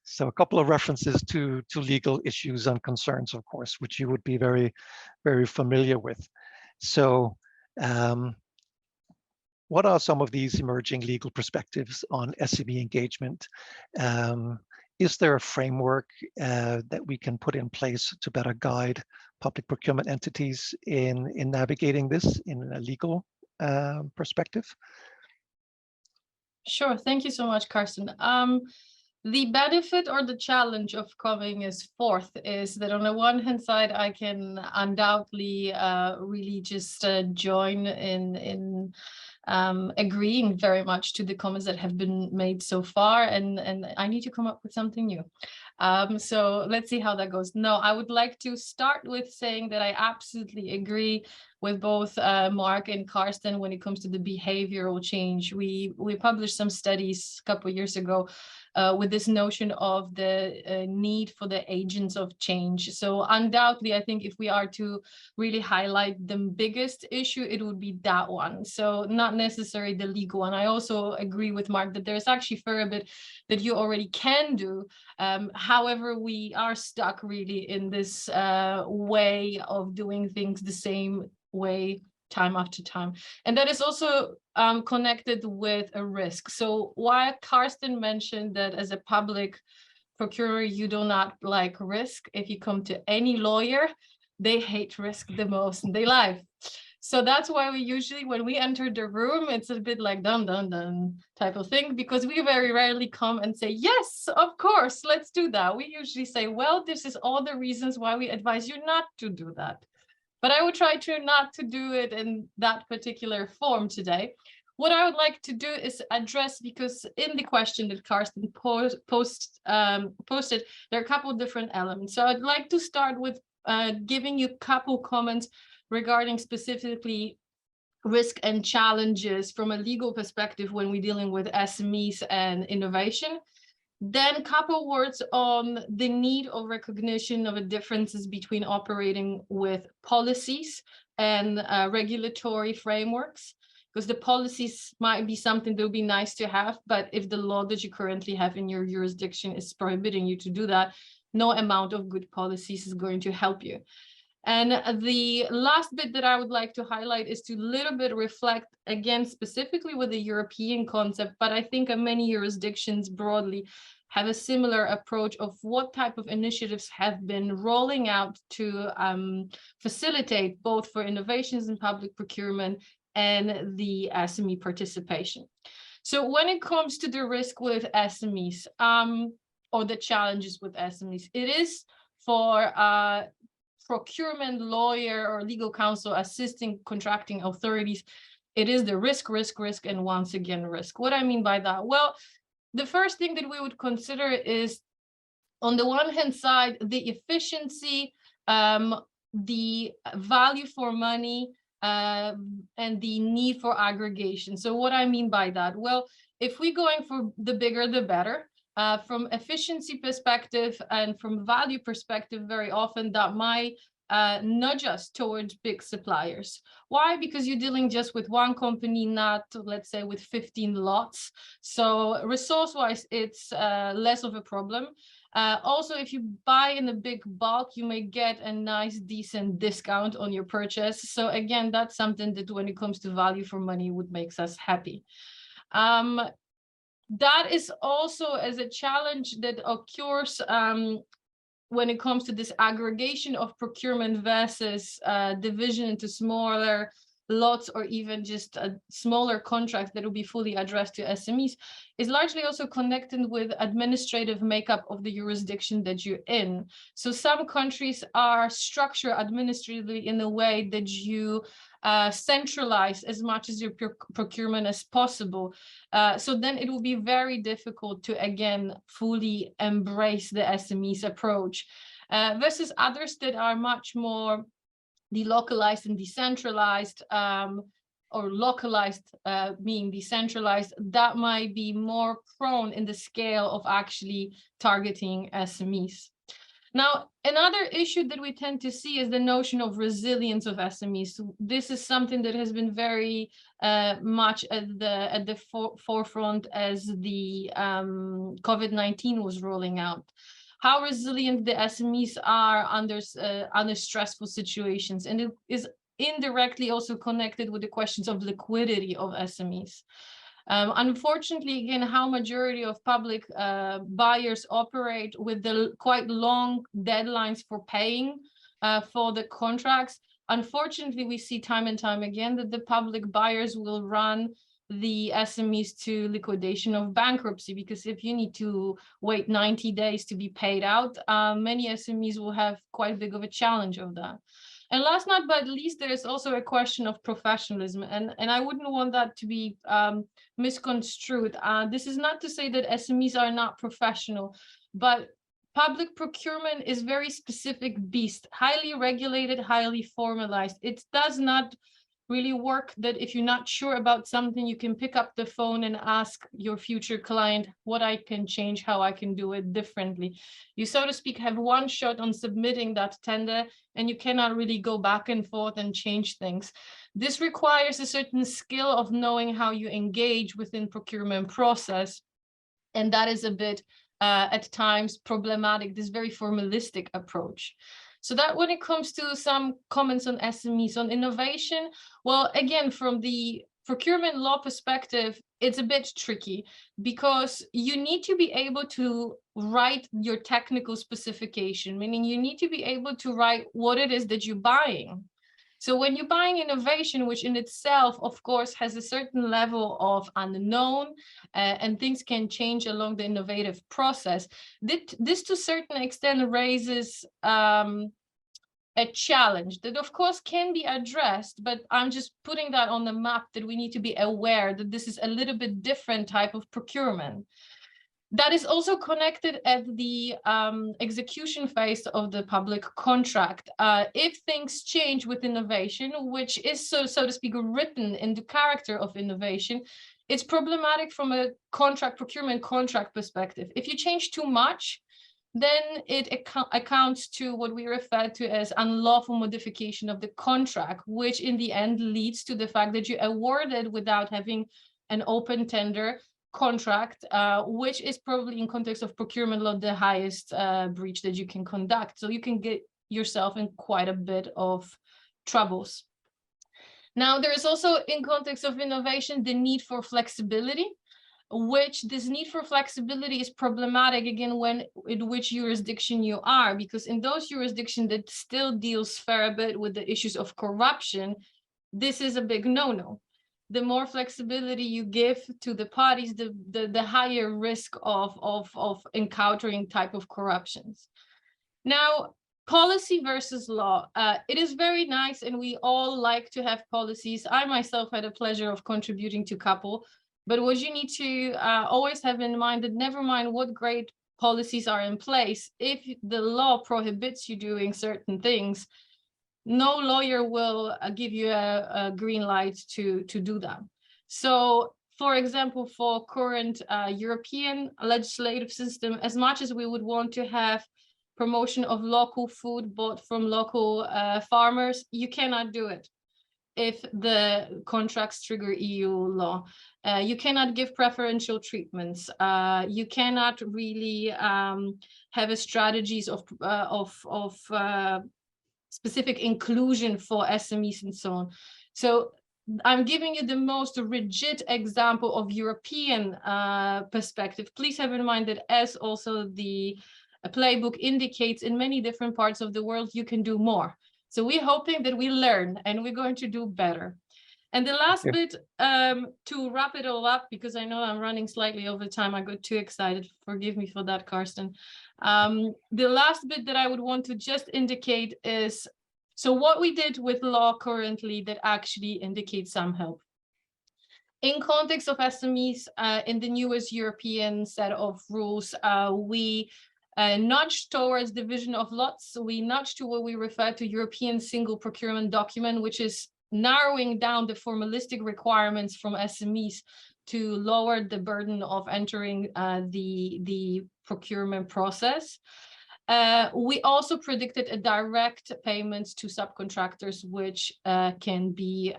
So a couple of references to legal issues and concerns, of course, which you would be very, very familiar with. So what are some of these emerging legal perspectives on SME engagement? Is there a framework that we can put in place to better guide public procurement entities in navigating this in a legal perspective? Sure, thank you so much, Carsten. The benefit or the challenge of coming as fourth is that on the one hand side, I can undoubtedly really just join in agreeing very much to the comments that have been made so far, and I need to come up with something new. So let's see how that goes. No, I would like to start with saying that I absolutely agree with both Mark and Carsten when it comes to the behavioral change. We published some studies a couple of years ago with this notion of the need for the agents of change. So undoubtedly, I think if we are to really highlight the biggest issue, it would be that one. So not necessarily the legal one. I also agree with Mark that there's actually a fair bit that you already can do. However, we are stuck really in this way of doing things the same way time after time. And that is also connected with a risk. So while Carsten mentioned that as a public procurer, you do not like risk, if you come to any lawyer, they hate risk the most in their life. So that's why we usually, when we enter the room, it's a bit like dun dun dun type of thing, because we very rarely come and say, yes, of course, let's do that. We usually say, well, this is all the reasons why we advise you not to do that. But I would try to not to do it in that particular form today. What I would like to do is address, because in the question that Carsten posted, there are a couple of different elements. So I'd like to start with giving you a couple comments regarding specifically risk and challenges from a legal perspective when we're dealing with SMEs and innovation. Then a couple words on the need of recognition of the differences between operating with policies and regulatory frameworks. because the policies might be something that would be nice to have, but if the law that you currently have in your jurisdiction is prohibiting you to do that, no amount of good policies is going to help you. And the last bit that I would like to highlight is to little bit reflect, again, specifically with the European concept, but I think many jurisdictions broadly have a similar approach of what type of initiatives have been rolling out to facilitate both for innovations in public procurement and the SME participation. So when it comes to the risk with SMEs or the challenges with SMEs, it is for procurement lawyer or legal counsel assisting contracting authorities, it is the risk, and once again, risk. What I mean by that? Well, the first thing that we would consider is, on the one hand side, the efficiency, the value for money, and the need for aggregation. So what I mean by that? Well, if we're going for the bigger, the better. From efficiency perspective and from value perspective, very often that might nudge us towards big suppliers. Why? Because you're dealing just with one company, not, let's say, with 15 lots. So resource-wise, it's less of a problem. Also, if you buy in a big bulk, you may get a nice, decent discount on your purchase. So again, that's something that when it comes to value for money would make us happy. That is also as a challenge that occurs when it comes to this aggregation of procurement versus division into smaller lots or even just smaller contracts that will be fully addressed to SMEs, is largely also connected with administrative makeup of the jurisdiction that you're in. So some countries are structured administratively in a way that you centralize as much as your procurement as possible. So then it will be very difficult to, again, fully embrace the SMEs approach versus others that are much more delocalized and decentralized, or localized being decentralized, that might be more prone in the scale of actually targeting SMEs. Now, another issue that we tend to see is the notion of resilience of SMEs. This is something that has been very much at the forefront as the COVID-19 was rolling out. How resilient the SMEs are under stressful situations, and it is indirectly also connected with the questions of liquidity of SMEs. Unfortunately, again, how majority of public buyers operate with the quite long deadlines for paying for the contracts. Unfortunately, we see time and time again that the public buyers will run the SMEs to liquidation of bankruptcy, because if you need to wait 90 days to be paid out, many SMEs will have quite big of a challenge of that. And last but not least, there is also a question of professionalism, and I wouldn't want that to be misconstrued. This is not to say that SMEs are not professional, but public procurement is very specific beast, highly regulated, highly formalized. It does not really work that if you're not sure about something, you can pick up the phone and ask your future client what I can change, how I can do it differently. You, so to speak, have one shot on submitting that tender, and you cannot really go back and forth and change things. This requires a certain skill of knowing how you engage within procurement process. And that is a bit, at times, problematic, this very formalistic approach. So that when it comes to some comments on SMEs, on innovation, well, again, from the procurement law perspective, it's a bit tricky because you need to be able to write your technical specification, meaning you need to be able to write what it is that you're buying. So when you're buying innovation, which in itself, of course, has a certain level of unknown and things can change along the innovative process, this to a certain extent raises a challenge that, of course, can be addressed, but I'm just putting that on the map that we need to be aware that this is a little bit different type of procurement. That is also connected at the execution phase of the public contract. If things change with innovation, which is so to speak written in the character of innovation, it's problematic from a procurement contract perspective. If you change too much, then it accounts to what we refer to as unlawful modification of the contract, which in the end leads to the fact that you awarded without having an open tender contract, which is probably in context of procurement law the highest breach that you can conduct. So you can get yourself in quite a bit of troubles. Now, there is also, in context of innovation, the need for flexibility, which this need for flexibility is problematic, again, in which jurisdiction you are, because in those jurisdictions that still deals fair bit with the issues of corruption, this is a big no-no. The more flexibility you give to the parties, the higher risk of encountering type of corruptions. Now, policy versus law. It is very nice, and we all like to have policies. I myself had a pleasure of contributing to a couple, but what you need to always have in mind that never mind what great policies are in place, if the law prohibits you doing certain things, no lawyer will give you a green light to do that. So, for example, for current European legislative system, as much as we would want to have promotion of local food bought from local farmers, you cannot do it if the contracts trigger EU law. You cannot give preferential treatments. You cannot really have a strategies of specific inclusion for SMEs and so on. So I'm giving you the most rigid example of European perspective. Please have in mind that, as also the playbook indicates, in many different parts of the world, you can do more. So we're hoping that we learn and we're going to do better. And the last bit, to wrap it all up, because I know I'm running slightly over time, I got too excited. Forgive me for that, Karsten. The last bit that I would want to just indicate is, so what we did with law currently that actually indicates some help. In context of SMEs, in the newest European set of rules, we nudged towards division of lots. So we nudged to what we refer to European single procurement document, which is narrowing down the formalistic requirements from SMEs to lower the burden of entering the procurement process. We also predicted a direct payments to subcontractors, which can be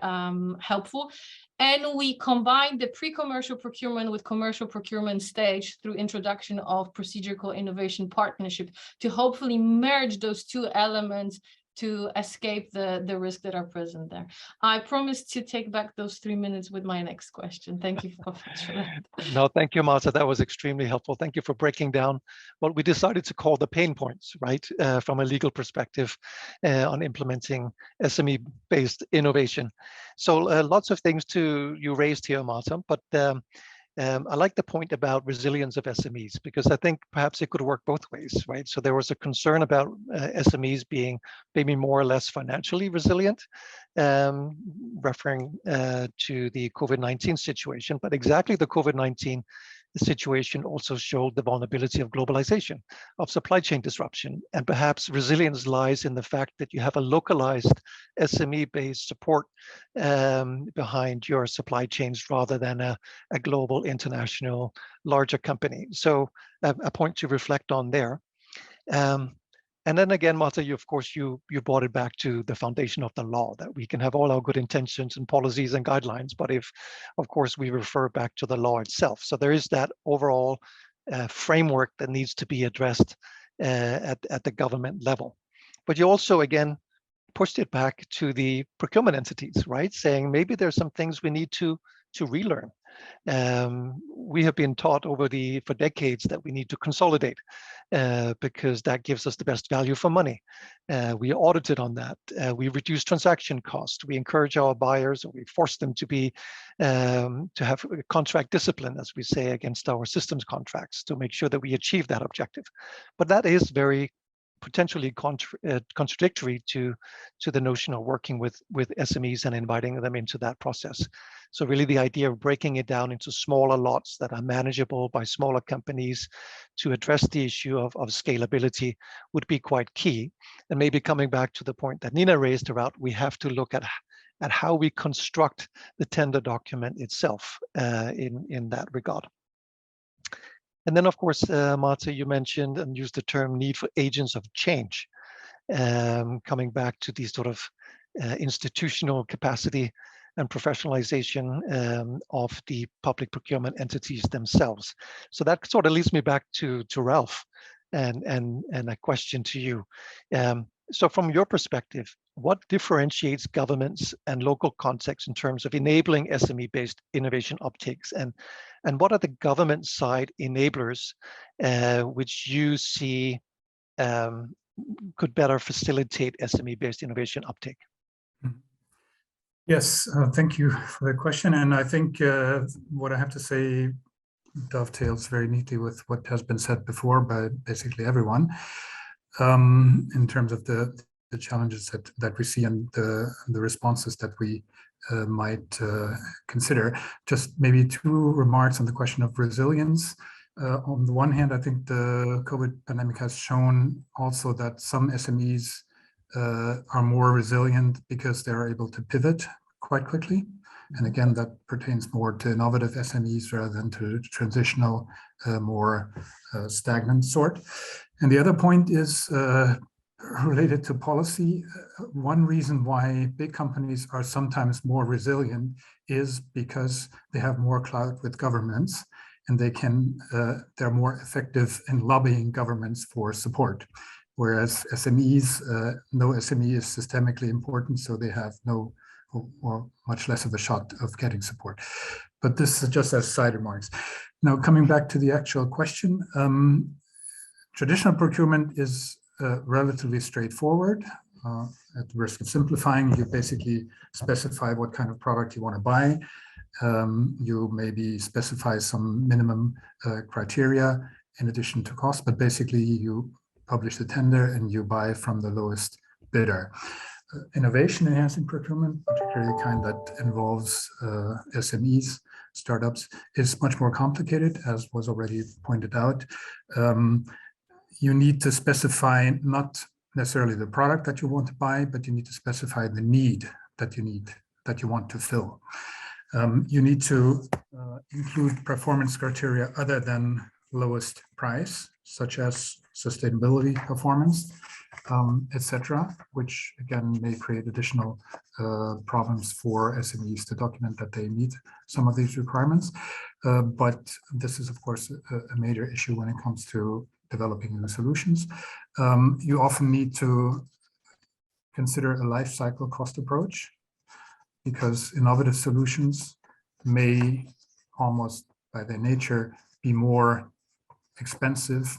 helpful. And we combined the pre-commercial procurement with commercial procurement stage through introduction of procedural innovation partnership to hopefully merge those two elements to escape the risks that are present there. I promise to take back those 3 minutes with my next question. Thank you for that. No, thank you, Marta. That was extremely helpful. Thank you for breaking down what we decided to call the pain points, right, from a legal perspective on implementing SME-based innovation. So lots of things you raised here, Marta, but I like the point about resilience of SMEs, because I think perhaps it could work both ways, right? So there was a concern about SMEs being maybe more or less financially resilient, referring to the COVID-19 situation, but exactly the COVID-19 situation also showed the vulnerability of globalization, of supply chain disruption, and perhaps resilience lies in the fact that you have a localized SME-based support behind your supply chains rather than a global, international, larger company. So a point to reflect on there. And then again, Marta, you brought it back to the foundation of the law, that we can have all our good intentions and policies and guidelines, but if, of course, we refer back to the law itself. So there is that overall framework that needs to be addressed at the government level. But you also, again, pushed it back to the procurement entities, right? Saying maybe there's some things we need to relearn. We have been taught for decades that we need to consolidate because that gives us the best value for money. We audited on that. We reduce transaction costs. We encourage our buyers, or we force them to have contract discipline, as we say, against our systems contracts to make sure that we achieve that objective. But that is very potentially contradictory to the notion of working with SMEs and inviting them into that process. So really the idea of breaking it down into smaller lots that are manageable by smaller companies to address the issue of scalability would be quite key. And maybe coming back to the point that Nina raised about, we have to look at how we construct the tender document itself in that regard. And then, of course, Marta, you mentioned and used the term need for agents of change, coming back to these sort of institutional capacity and professionalization of the public procurement entities themselves. So that sort of leads me back to Ralph and a question to you. So from your perspective, what differentiates governments and local contexts in terms of enabling SME-based innovation uptakes? And what are the government side enablers which you see could better facilitate SME-based innovation uptake? Yes, thank you for the question. And I think what I have to say dovetails very neatly with what has been said before by basically everyone in terms of the challenges that we see and the responses that we might consider. Just maybe two remarks on the question of resilience. On the one hand, I think the COVID pandemic has shown also that some SMEs are more resilient because they're able to pivot quite quickly. And again, that pertains more to innovative SMEs rather than to transitional, more stagnant sort. And the other point is related to policy. One reason why big companies are sometimes more resilient is because they have more clout with governments, and they're more effective in lobbying governments for support. Whereas SMEs, no SME is systemically important, so they have no or much less of a shot of getting support. But this is just as side remarks. Now, coming back to the actual question, traditional procurement is relatively straightforward. At the risk of simplifying, you basically specify what kind of product you want to buy. You maybe specify some minimum criteria in addition to cost, but basically you publish the tender and you buy from the lowest bidder. Innovation enhancing procurement, particularly the kind that involves SMEs, startups, is much more complicated, as was already pointed out. You need to specify not necessarily the product that you want to buy, but you need to specify the need that you want to fill. You need to include performance criteria other than lowest price, such as sustainability performance, etc., which again may create additional problems for SMEs to document that they meet some of these requirements. But this is, of course, a major issue when it comes to developing new solutions. You often need to consider a life cycle cost approach, because innovative solutions may almost by their nature be more expensive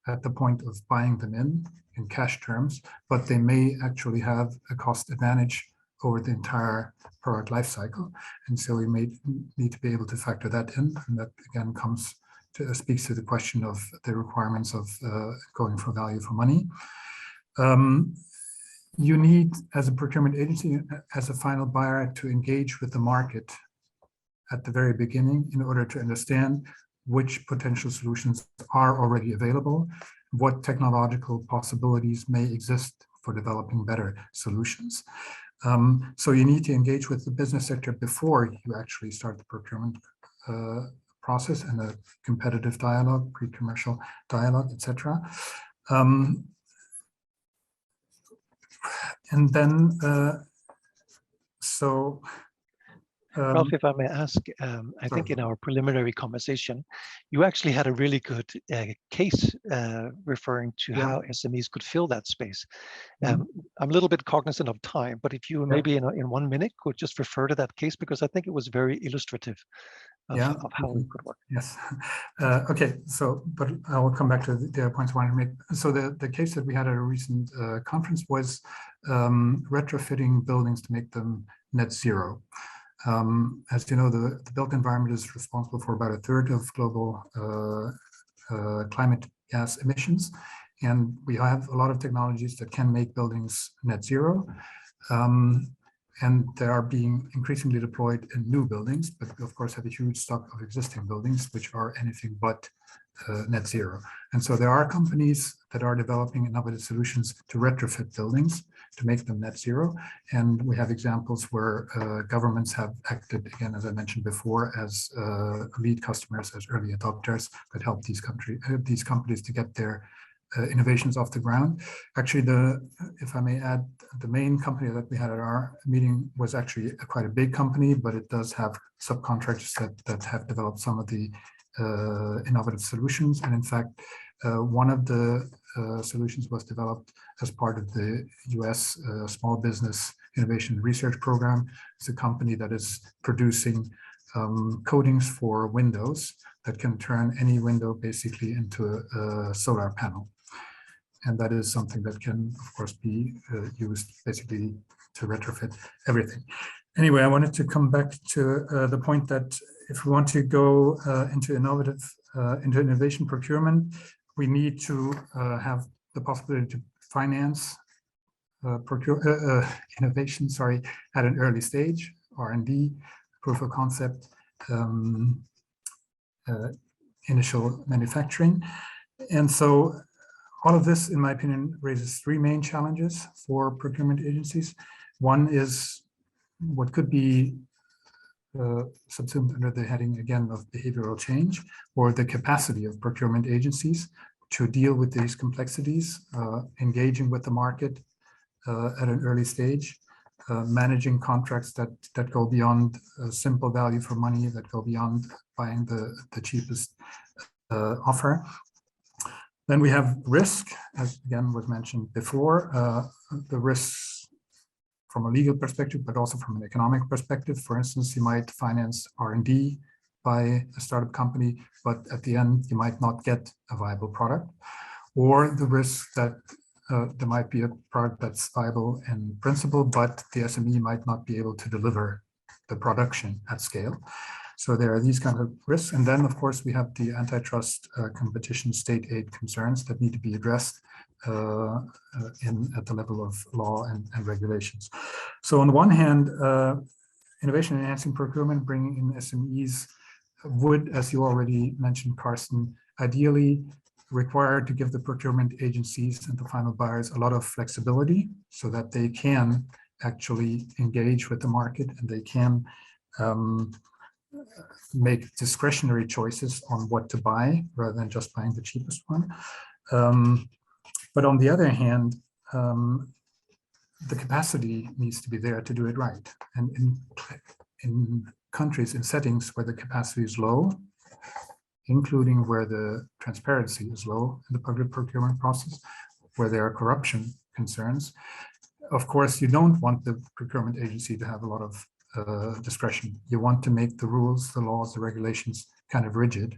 at the point of buying them in cash terms, but they may actually have a cost advantage over the entire product life cycle. And so we may need to be able to factor that in. And that again speaks to the question of the requirements of going for value for money. You need, as a procurement agency, as a final buyer, to engage with the market at the very beginning in order to understand which potential solutions are already available, what technological possibilities may exist for developing better solutions. So you need to engage with the business sector before you actually start the procurement process and a competitive dialogue, pre-commercial dialogue, etc. And then, Ralph, if I may ask, I think in our preliminary conversation, you actually had a really good case referring to how SMEs could fill that space. I'm a little bit cognizant of time, but if you maybe in 1 minute could just refer to that case, because I think it was very illustrative of how it could work. Yes. Okay. So, but I will come back to the other points I wanted to make. So the case that we had at a recent conference was retrofitting buildings to make them net zero. As you know, the built environment is responsible for about 1/3 of global climate gas emissions. And we have a lot of technologies that can make buildings net zero. And they are being increasingly deployed in new buildings, but we of course have a huge stock of existing buildings, which are anything but net zero. And so there are companies that are developing innovative solutions to retrofit buildings to make them net zero. And we have examples where governments have acted, again, as I mentioned before, as lead customers, as early adopters that help these companies to get their innovations off the ground. Actually, if I may add, the main company that we had at our meeting was actually quite a big company, but it does have subcontractors that have developed some of the innovative solutions. And in fact, one of the solutions was developed as part of the US Small Business Innovation Research Program. It's a company that is producing coatings for windows that can turn any window basically into a solar panel. And that is something that can, of course, be used basically to retrofit everything. Anyway, I wanted to come back to the point that if we want to go into innovation procurement, we need to have the possibility to finance innovation, at an early stage, R&D, proof of concept, initial manufacturing. And so all of this, in my opinion, raises three main challenges for procurement agencies. One is what could be subsumed under the heading, again, of behavioral change, or the capacity of procurement agencies to deal with these complexities, engaging with the market at an early stage, managing contracts that go beyond simple value for money, that go beyond buying the cheapest offer. Then we have risk, as again was mentioned before, the risks from a legal perspective, but also from an economic perspective. For instance, you might finance R&D by a startup company, but at the end, you might not get a viable product. Or the risk that there might be a product that's viable in principle, but the SME might not be able to deliver the production at scale. So there are these kinds of risks. And then, of course, we have the antitrust, competition, state aid concerns that need to be addressed at the level of law and regulations. So on the one hand, innovation enhancing procurement, bringing in SMEs would, as you already mentioned, Carsten, ideally require to give the procurement agencies and the final buyers a lot of flexibility so that they can actually engage with the market and they can make discretionary choices on what to buy rather than just buying the cheapest one. But on the other hand, the capacity needs to be there to do it right. And in countries, in settings where the capacity is low, including where the transparency is low in the public procurement process, where there are corruption concerns, of course, you don't want the procurement agency to have a lot of discretion. You want to make the rules, the laws, the regulations kind of rigid.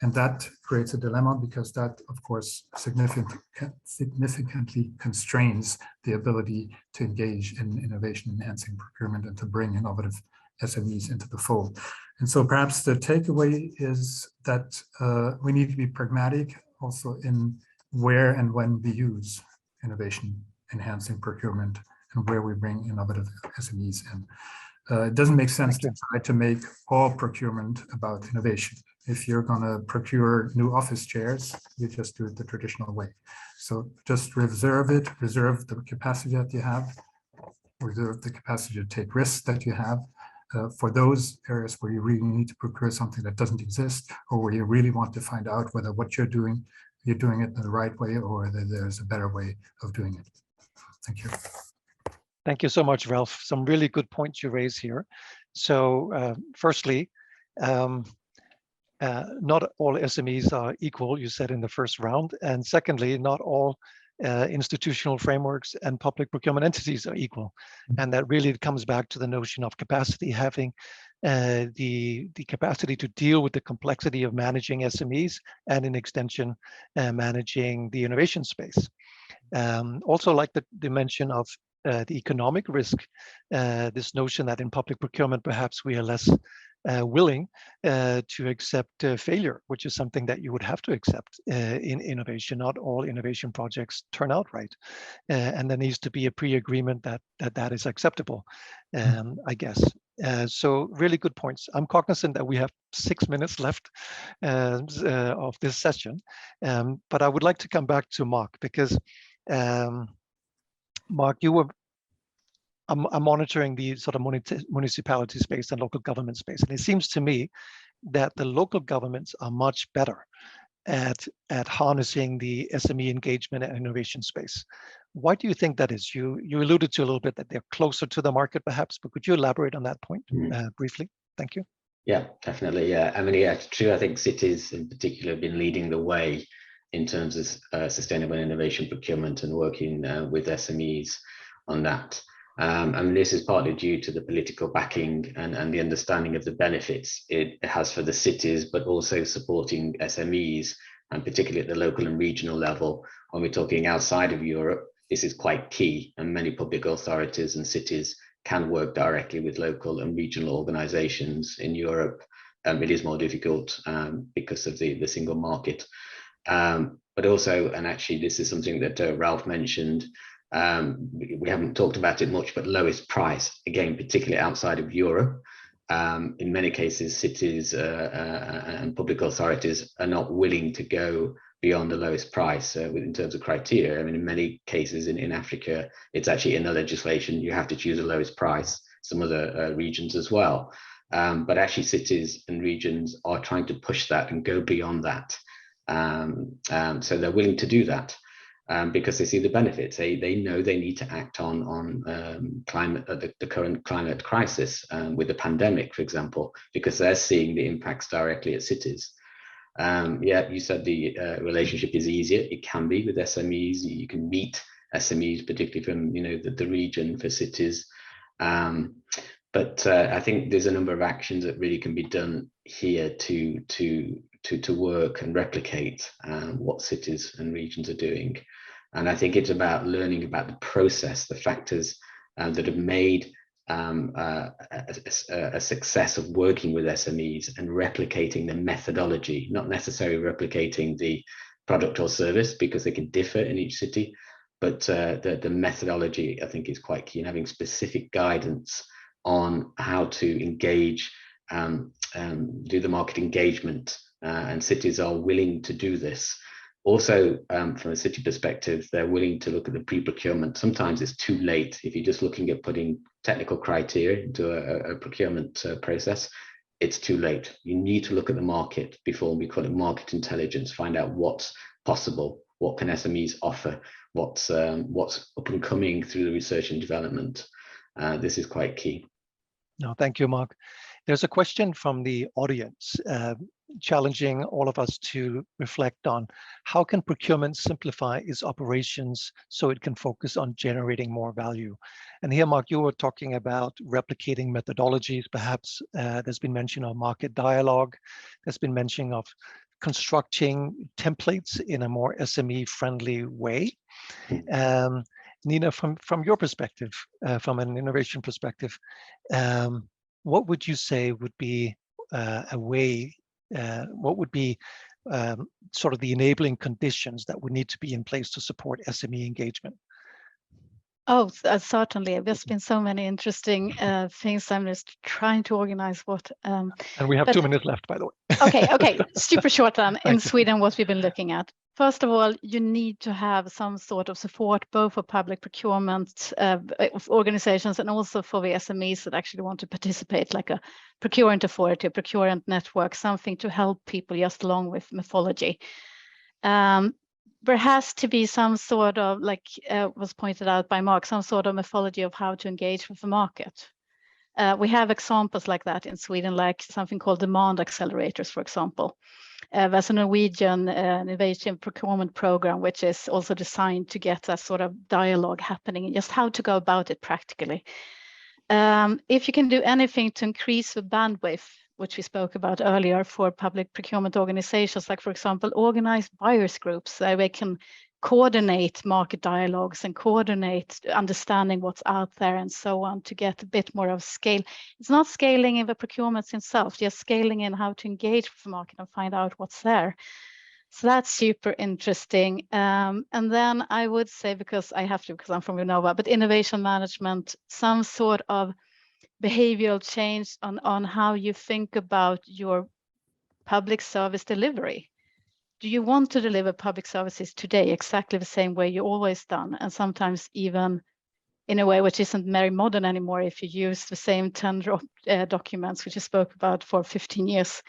And that creates a dilemma because that, of course, significantly constrains the ability to engage in innovation enhancing procurement and to bring innovative SMEs into the fold. And so perhaps the takeaway is that we need to be pragmatic also in where and when we use innovation enhancing procurement and where we bring innovative SMEs in. It doesn't make sense to try to make all procurement about innovation. If you're going to procure new office chairs, you just do it the traditional way. So just reserve the capacity that you have, reserve the capacity to take risks that you have for those areas where you really need to procure something that doesn't exist, or where you really want to find out whether what you're doing it in the right way or whether there's a better way of doing it. Thank you. Thank you so much, Ralph. Some really good points you raise here. So firstly, not all SMEs are equal, you said in the first round. And secondly, not all institutional frameworks and public procurement entities are equal. And that really comes back to the notion of capacity, having the capacity to deal with the complexity of managing SMEs and in extension, managing the innovation space. Also like the dimension of the economic risk, this notion that in public procurement, perhaps we are less willing to accept failure, which is something that you would have to accept in innovation. Not all innovation projects turn out right. And there needs to be a pre-agreement that is acceptable, I guess. So really good points. I'm cognizant that we have 6 minutes left of this session, but I would like to come back to Mark because Mark, you were monitoring the sort of municipality space and local government space. And it seems to me that the local governments are much better at harnessing the SME engagement and innovation space. Why do you think that is? You alluded to a little bit that they're closer to the market perhaps, but could you elaborate on that point briefly? Thank you. Yeah, definitely. Yeah, I mean, yeah, it's true. I think cities in particular have been leading the way in terms of sustainable innovation procurement and working with SMEs on that. I mean, this is partly due to the political backing and the understanding of the benefits it has for the cities, but also supporting SMEs, and particularly at the local and regional level. When we're talking outside of Europe, this is quite key, and many public authorities and cities can work directly with local and regional organizations. In Europe, it is more difficult because of the single market. But also, and actually this is something that Ralph mentioned, we haven't talked about it much, but lowest price, again, particularly outside of Europe. In many cases, cities and public authorities are not willing to go beyond the lowest price in terms of criteria. I mean, in many cases in Africa, it's actually in the legislation, you have to choose the lowest price, some other regions as well. But actually cities and regions are trying to push that and go beyond that. So they're willing to do that. Because they see the benefits. They know they need to act on climate, the current climate crisis with the pandemic, for example, because they're seeing the impacts directly at cities. Yeah, you said the relationship is easier. It can be with SMEs. You can meet SMEs, particularly from the region for cities. But I think there's a number of actions that really can be done here to work and replicate what cities and regions are doing. And I think it's about learning about the process, the factors that have made a success of working with SMEs, and replicating the methodology, not necessarily replicating the product or service, because they can differ in each city, but the methodology, I think, is quite key, and having specific guidance on how to engage, do the market engagement. And cities are willing to do this. Also, from a city perspective, they're willing to look at the pre-procurement. Sometimes it's too late. If you're just looking at putting technical criteria into a procurement process, it's too late. You need to look at the market before. We call it market intelligence, find out what's possible, what can SMEs offer, what's up and coming through the research and development. This is quite key. No, thank you, Mark. There's a question from the audience challenging all of us to reflect on how can procurement simplify its operations so it can focus on generating more value. And here, Mark, you were talking about replicating methodologies. Perhaps there's been mention of market dialogue. There's been mention of constructing templates in a more SME-friendly way. Nina, from your perspective, from an innovation perspective, what would you say would be a way, what would be sort of the enabling conditions that would need to be in place to support SME engagement? Oh, certainly. There's been so many interesting things. I'm just trying to organize what. And we have 2 minutes left, by the way. Okay, super short then. In Sweden, what we've been looking at. First of all, you need to have some sort of support, both for public procurement organizations and also for the SMEs that actually want to participate, like a procurement authority, a procurement network, something to help people just along with methodology. There has to be some sort of, like was pointed out by Mark, some sort of methodology of how to engage with the market. We have examples like that in Sweden, like something called demand accelerators, for example. There's a Norwegian innovation procurement program, which is also designed to get that sort of dialogue happening and just how to go about it practically. If you can do anything to increase the bandwidth, which we spoke about earlier, for public procurement organizations, like, for example, organized buyers groups, so they can coordinate market dialogues and coordinate understanding what's out there and so on, to get a bit more of scale. It's not scaling in the procurements itself, just scaling in how to engage with the market and find out what's there. So that's super interesting. And then I would say, because I have to, because I'm from Binova, but innovation management, some sort of behavioral change on how you think about your public service delivery. Do you want to deliver public services today exactly the same way you always done, and sometimes even in a way which isn't very modern anymore if you use the same tender documents which you spoke about for 15 years.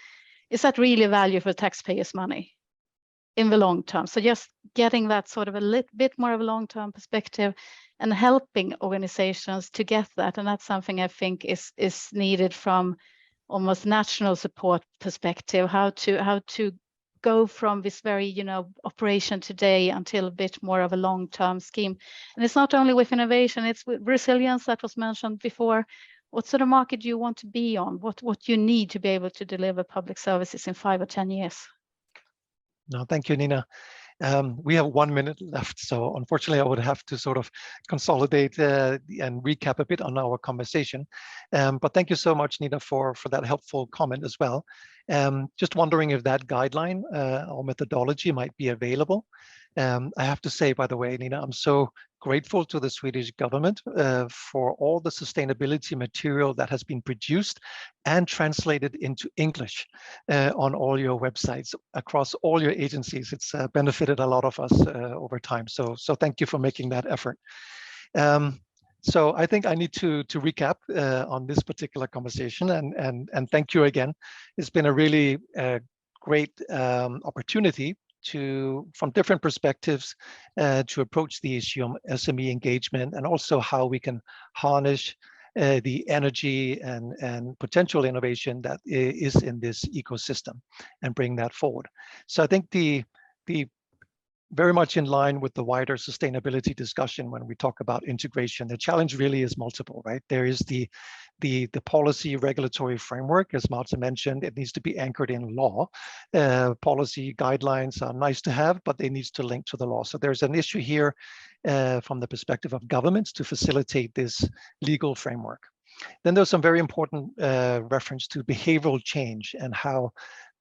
Is that really value for taxpayers' money in the long term? So just getting that sort of a little bit more of a long-term perspective and helping organizations to get that. And that's something I think is needed from almost national support perspective, how to go from this very, operation today until a bit more of a long-term scheme. And it's not only with innovation, it's with resilience that was mentioned before. What sort of market do you want to be on? What you need to be able to deliver public services in 5 or 10 years? No, thank you, Nina. We have 1 minute left, so unfortunately I would have to sort of consolidate and recap a bit on our conversation. But thank you so much, Nina, for that helpful comment as well. Just wondering if that guideline or methodology might be available. I have to say, by the way, Nina, I'm so grateful to the Swedish government for all the sustainability material that has been produced and translated into English on all your websites across all your agencies. It's benefited a lot of us over time. So thank you for making that effort. So I think I need to recap on this particular conversation and thank you again. It's been a really great opportunity from different perspectives to approach the issue of SME engagement and also how we can harness the energy and potential innovation that is in this ecosystem and bring that forward. So I think the very much in line with the wider sustainability discussion when we talk about integration, the challenge really is multiple, right? There is the policy regulatory framework, as Marta mentioned. It needs to be anchored in law. Policy guidelines are nice to have, but they need to link to the law. So there's an issue here from the perspective of governments to facilitate this legal framework. Then there's some very important reference to behavioral change and how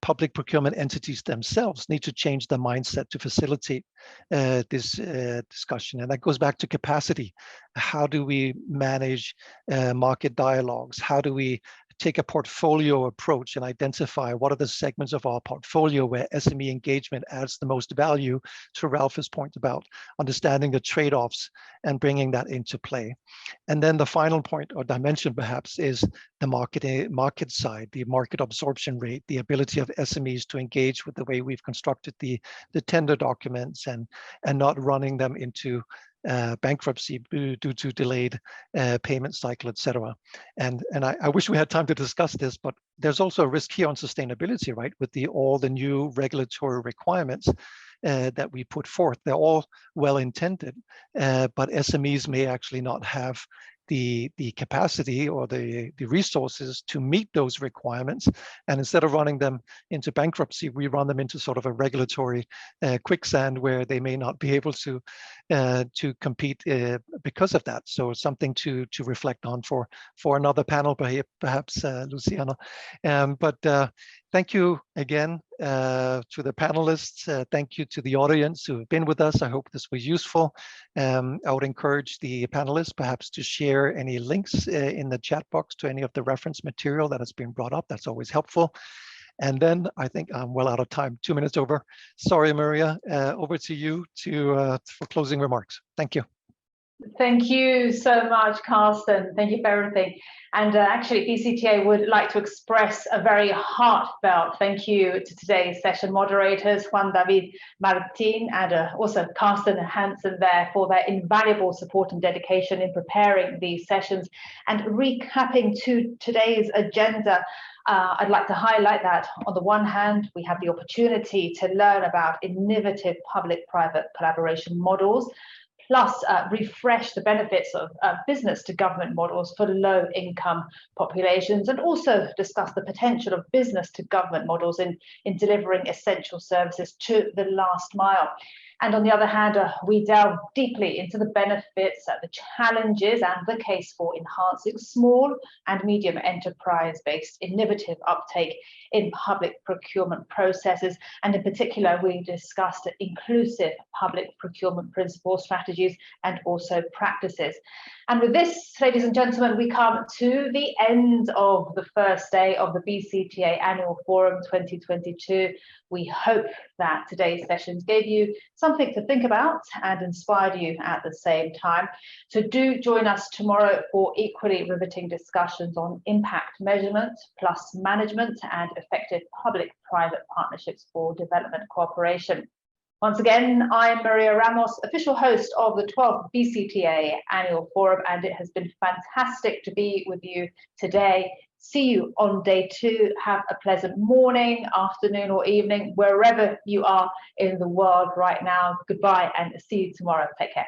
public procurement entities themselves need to change their mindset to facilitate this discussion. And that goes back to capacity. How do we manage market dialogues? How do we take a portfolio approach and identify what are the segments of our portfolio where SME engagement adds the most value, to Ralph's point about understanding the trade-offs and bringing that into play. And then the final point or dimension perhaps is the market side, the market absorption rate, the ability of SMEs to engage with the way we've constructed the tender documents and not running them into bankruptcy due to delayed payment cycle, etc. And I wish we had time to discuss this, but there's also a risk here on sustainability, right? With all the new regulatory requirements that we put forth. They're all well intended, but SMEs may actually not have the capacity or the resources to meet those requirements. And instead of running them into bankruptcy, we run them into sort of a regulatory quicksand where they may not be able to compete because of that. So something to reflect on for another panel, perhaps Luciana. But thank you again to the panelists. Thank you to the audience who have been with us. I hope this was useful. I would encourage the panelists perhaps to share any links in the chat box to any of the reference material that has been brought up. That's always helpful. And then I think I'm well out of time, 2 minutes over. Sorry, Maria, over to you for closing remarks. Thank you. Thank you so much, Carsten. Thank you for everything. And actually, BCtA would like to express a very heartfelt thank you to today's session moderators, Juan David Martin, and also Carsten Hansen there for their invaluable support and dedication in preparing these sessions. And recapping to today's agenda, I'd like to highlight that on the one hand, we have the opportunity to learn about innovative public-private collaboration models, plus refresh the benefits of business to government models for low-income populations, and also discuss the potential of business to government models in delivering essential services to the last mile. And on the other hand, we delve deeply into the benefits, the challenges, and the case for enhancing small and medium enterprise-based innovative uptake in public procurement processes. And in particular, we discussed inclusive public procurement principles, strategies, and also practices. And with this, ladies and gentlemen, we come to the end of the first day of the BCtA Annual Forum 2022. We hope that today's sessions gave you something to think about and inspired you at the same time. So do join us tomorrow for equally riveting discussions on impact measurement plus management and effective public-private partnerships for development cooperation. Once again, I'm Maria Ramos, official host of the 12th BCtA Annual Forum, and it has been fantastic to be with you today. See you on day 2. Have a pleasant morning, afternoon, or evening, wherever you are in the world right now. Goodbye and see you tomorrow. Take care.